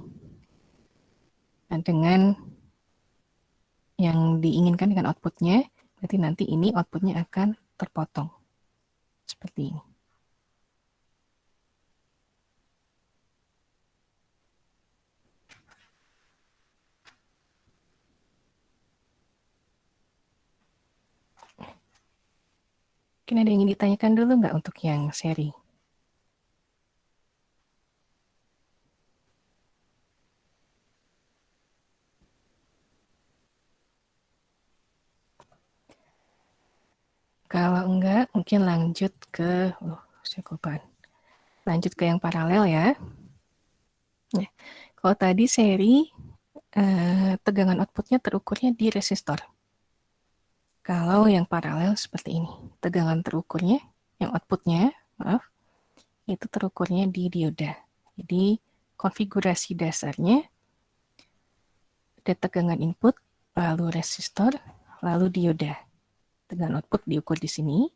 Speaker 1: dengan yang diinginkan dengan outputnya, berarti nanti ini outputnya akan terpotong. Seperti ini. Mungkin ada yang ingin ditanyakan dulu nggak untuk yang seri? Kalau enggak, mungkin lanjut ke, saya kelupaan. Lanjut ke yang paralel ya. Nah, kalau tadi seri, tegangan outputnya terukurnya di resistor. Kalau yang paralel seperti ini, tegangan terukurnya, yang outputnya, itu terukurnya di dioda. Jadi konfigurasi dasarnya ada tegangan input, lalu resistor, lalu dioda. Tegangan output diukur di sini.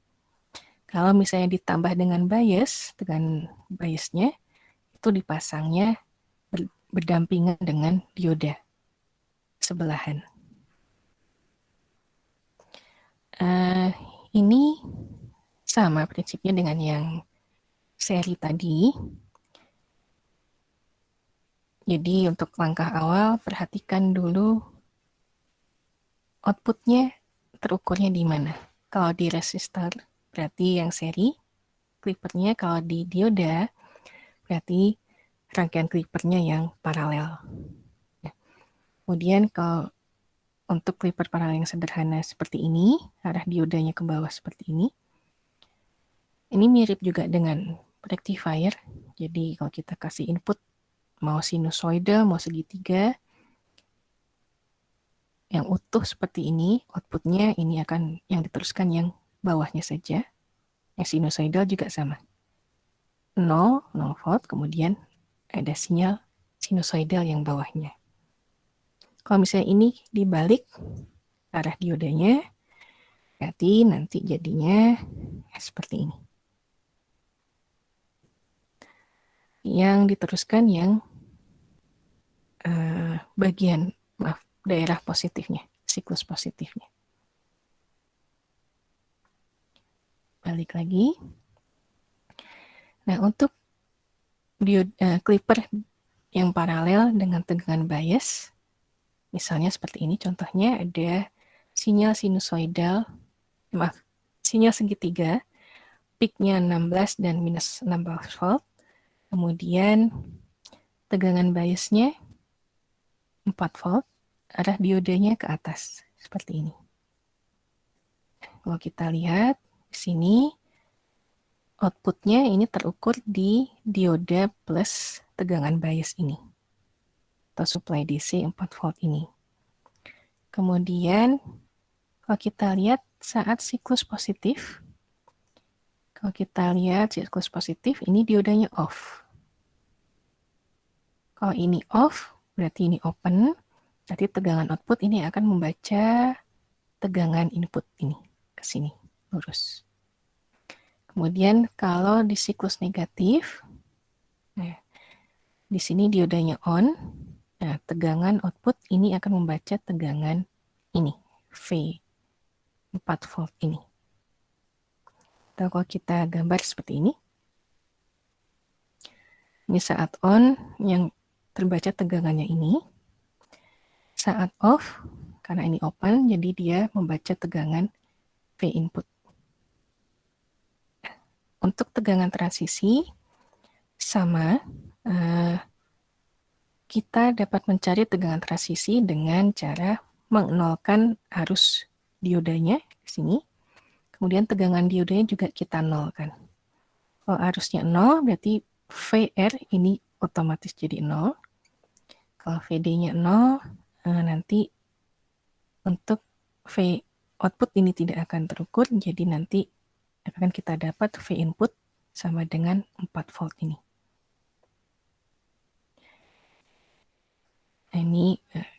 Speaker 1: Kalau misalnya ditambah dengan bias, tegangan biasnya itu dipasangnya berdampingan dengan dioda sebelahan. Ini sama prinsipnya dengan yang seri tadi. Jadi untuk langkah awal, perhatikan dulu outputnya terukurnya di mana. Kalau di resistor berarti yang seri, clippernya kalau di dioda berarti rangkaian clippernya yang paralel. Kemudian kalau untuk clipper paralel yang sederhana seperti ini, arah diodanya ke bawah seperti ini. Ini mirip juga dengan rectifier. Jadi kalau kita kasih input mau sinusoidal, mau segitiga, yang utuh seperti ini, outputnya ini akan yang diteruskan yang bawahnya saja. Yang sinusoidal juga sama. 0 volt, kemudian ada sinyal sinusoidal yang bawahnya. Kalau misalnya ini dibalik arah diodanya, berarti nanti jadinya seperti ini. Yang diteruskan yang daerah positifnya, siklus positifnya. Balik lagi. Nah, untuk clipper yang paralel dengan tegangan bias, misalnya seperti ini, contohnya ada sinyal sinusoidal, sinyal segitiga, peaknya 16 dan minus 16 volt, kemudian tegangan biasnya 4 volt, arah diodenya ke atas, seperti ini. Kalau kita lihat di sini, outputnya ini terukur di dioda plus tegangan bias ini, atau supply DC 4 volt ini. Kemudian, kalau kita lihat saat siklus positif, ini diodanya off. Kalau ini off, berarti ini open, berarti tegangan output ini akan membaca tegangan input ini, ke sini, lurus. Kemudian kalau di siklus negatif, nah, di sini diodanya on, nah, tegangan output ini akan membaca tegangan ini, V, 4 volt ini. Atau kalau kita gambar seperti ini saat on, yang terbaca tegangannya ini, saat off, karena ini open, jadi dia membaca tegangan V input. Untuk tegangan transisi, sama, kita dapat mencari tegangan transisi dengan cara mengnolkan arus diodanya di sini. Kemudian tegangan diodanya juga kita nolkan. Kalau arusnya 0, berarti VR ini otomatis jadi 0. Kalau VD-nya 0, nanti untuk V output ini tidak akan terukur, jadi nanti akan kita dapat V input sama dengan 4 volt ini. Nah,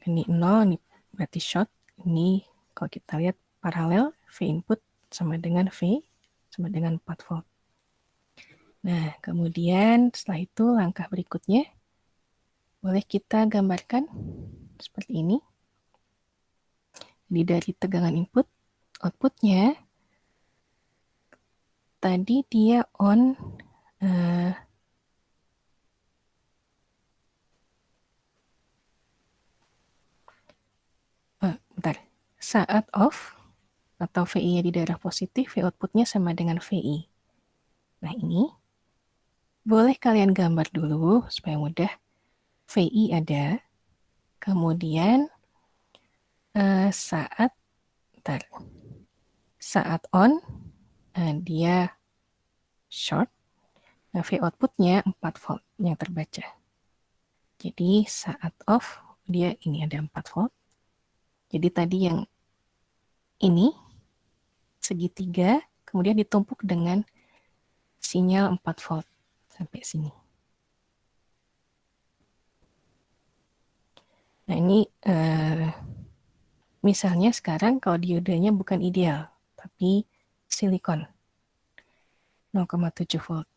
Speaker 1: ini 0, ini berarti short. Ini kalau kita lihat paralel, V input sama dengan V, sama dengan 4 volt. Nah, kemudian setelah itu langkah berikutnya, boleh kita gambarkan seperti ini. Jadi dari tegangan input, outputnya, tadi dia on, saat off, atau VI-nya di daerah positif, V outputnya sama dengan VI. Nah ini, boleh kalian gambar dulu supaya mudah. VI ada, kemudian saat on, dia short, nah V outputnya 4 volt yang terbaca. Jadi saat off, dia ini ada 4 volt. Jadi tadi yang ini, segitiga, kemudian ditumpuk dengan sinyal 4 volt sampai sini. Nah ini misalnya sekarang kalau diodanya bukan ideal, tapi silikon 0,7 volt.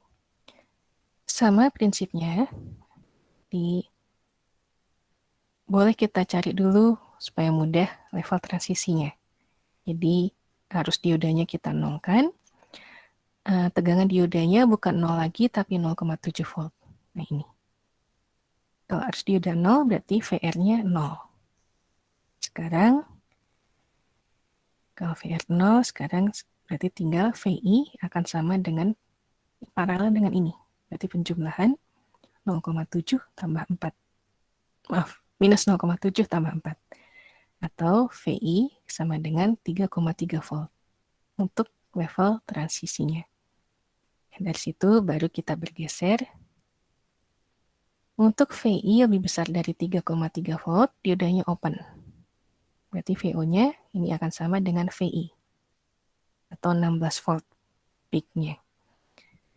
Speaker 1: Sama prinsipnya, boleh kita cari dulu supaya mudah level transisinya. Jadi arus diodanya kita nolkan, tegangan diodanya bukan 0 lagi tapi 0,7 volt. Nah ini. Kalau arus dioda 0 berarti VR-nya 0. Sekarang Kalau VR 0 sekarang berarti tinggal VI akan sama dengan paralel dengan ini. Berarti penjumlahan 0,7 tambah 4. Maaf, minus 0,7 tambah 4. Atau VI sama dengan 3,3 volt untuk level transisinya. Dari situ baru kita bergeser. Untuk VI lebih besar dari 3,3 volt, diodanya open. Berarti VO-nya ini akan sama dengan VI. Atau 16 volt peak-nya.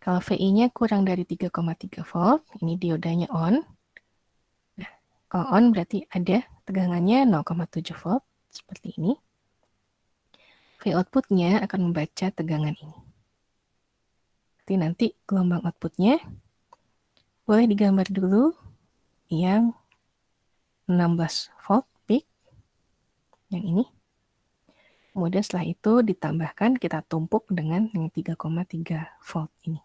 Speaker 1: Kalau VI-nya kurang dari 3,3 volt, ini diodanya on. Nah, kalau on berarti ada tegangannya 0,7 volt, seperti ini. V output-nya akan membaca tegangan ini. Jadi nanti gelombang output-nya boleh digambar dulu yang 16 volt peak, yang ini. Kemudian setelah itu ditambahkan, kita tumpuk dengan yang 3,3 volt ini.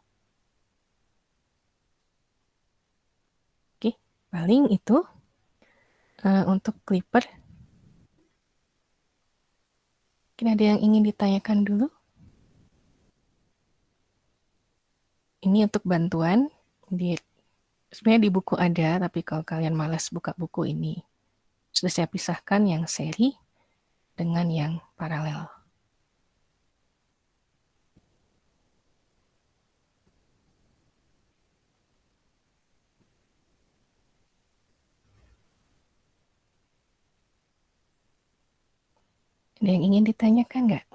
Speaker 1: Oke, paling itu untuk clipper. Mungkin ada yang ingin ditanyakan dulu? Ini untuk bantuan, sebenarnya di buku ada, tapi kalau kalian malas buka buku ini, sudah saya pisahkan yang seri dengan yang paralel. Ada yang ingin ditanyakan nggak?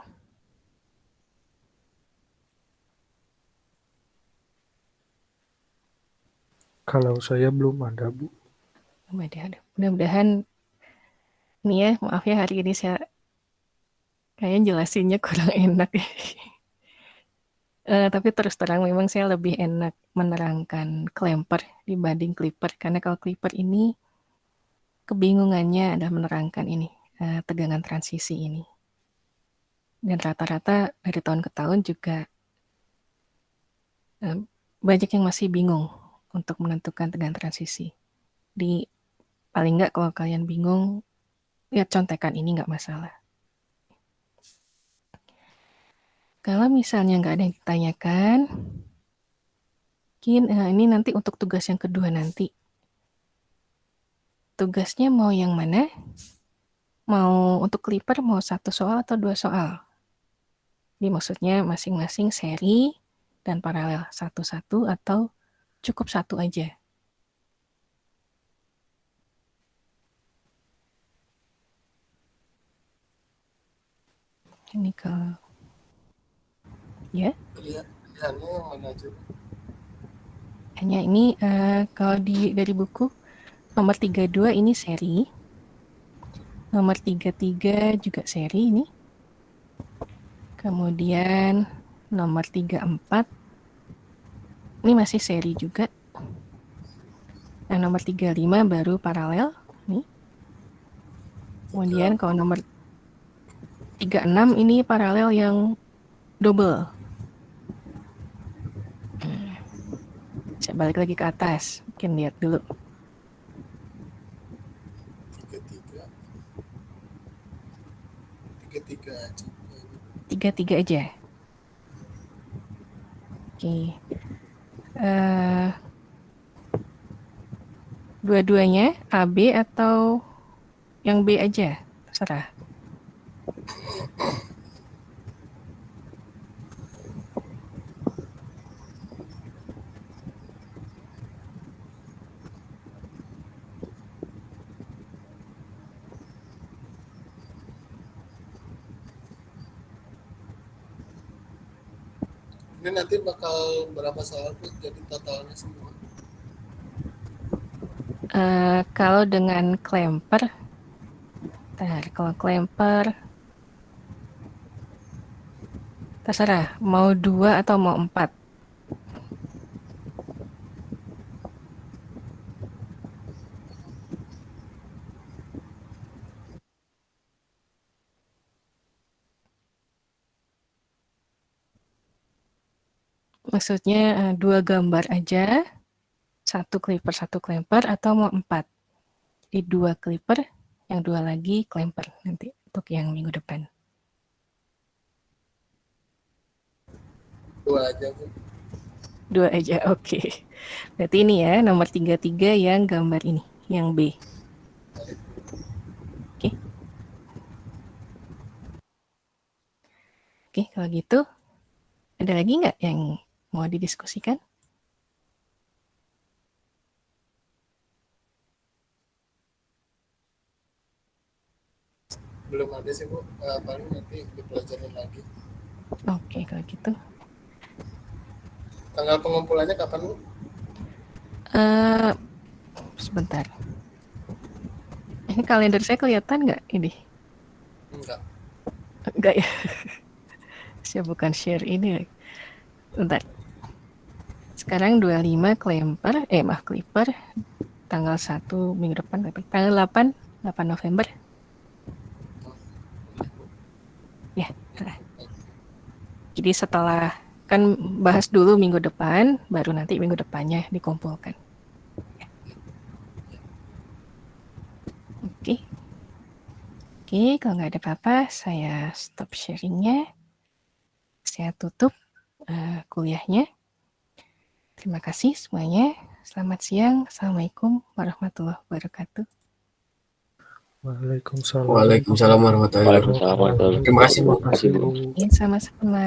Speaker 2: Kalau saya belum ada, Bu.
Speaker 1: Mudah-mudahan ini ya, maaf ya hari ini saya kayaknya jelasinnya kurang enak. Tapi terus terang memang saya lebih enak menerangkan clamper dibanding clipper. Karena kalau clipper ini kebingungannya adalah menerangkan ini, tegangan transisi ini. Dan rata-rata dari tahun ke tahun juga banyak yang masih bingung untuk menentukan tegangan transisi. Paling nggak kalau kalian bingung, lihat contekan ini nggak masalah. Kalau misalnya nggak ada yang ditanyakan, mungkin ini nanti untuk tugas yang kedua nanti. Tugasnya mau yang mana? Mau untuk clipper mau 1 soal atau 2 soal? Jadi maksudnya masing-masing seri dan paralel satu-satu atau cukup 1 aja? Ini kalau ya.
Speaker 3: Pilihannya yang mana aja?
Speaker 1: Hanya ini kalau dari buku nomor 32 ini seri. Nomor 33 juga seri ini. Kemudian nomor 34 ini masih seri juga. Nah, nomor 35 baru paralel nih. Kemudian kalau nomor 36 ini paralel yang double. Saya balik lagi ke atas, mungkin lihat dulu.
Speaker 3: 33 aja.
Speaker 1: 33 aja. Oke. Dua-duanya AB atau yang B aja, terserah.
Speaker 3: Ini nanti bakal berapa soal tuh jadi totalnya semua?
Speaker 1: Kalau dengan clamper, kalau clamper terserah mau 2 atau mau 4. Maksudnya 2 gambar aja, 1 clipper, 1 clamper, atau mau 4. Jadi 2 clipper, yang 2 lagi clamper nanti untuk yang minggu depan.
Speaker 3: 2 aja, Bu.
Speaker 1: 2 aja, oke. Berarti ini ya, nomor 33 yang gambar ini, yang B. Oke. Oke, kalau gitu, ada lagi nggak yang mau didiskusikan?
Speaker 3: Belum ada sih, Bu. Paling nanti dipelajarin lagi.
Speaker 1: Oke, kalau gitu.
Speaker 3: Tanggal pengumpulannya kapan, Bu?
Speaker 1: Sebentar. Ini kalender saya kelihatan nggak ini?
Speaker 3: Enggak.
Speaker 1: Enggak ya? Saya bukan share ini. Bentar. Sekarang 25 Clipper. Tanggal 1 minggu depan. Tanggal 8 November. Ya. Jadi setelah kan bahas dulu minggu depan, baru nanti minggu depannya dikumpulkan. Oke. Oke, kalau nggak ada apa-apa, saya stop sharingnya. Saya tutup kuliahnya. Terima kasih semuanya. Selamat siang. Assalamualaikum warahmatullahi wabarakatuh.
Speaker 2: Waalaikumsalam.
Speaker 4: Waalaikumsalam warahmatullahi wabarakatuh.
Speaker 5: Waalaikumsalam warahmatullahi
Speaker 4: Terima kasih, Bu.
Speaker 2: Terima kasih, Bu.
Speaker 1: Sama-sama.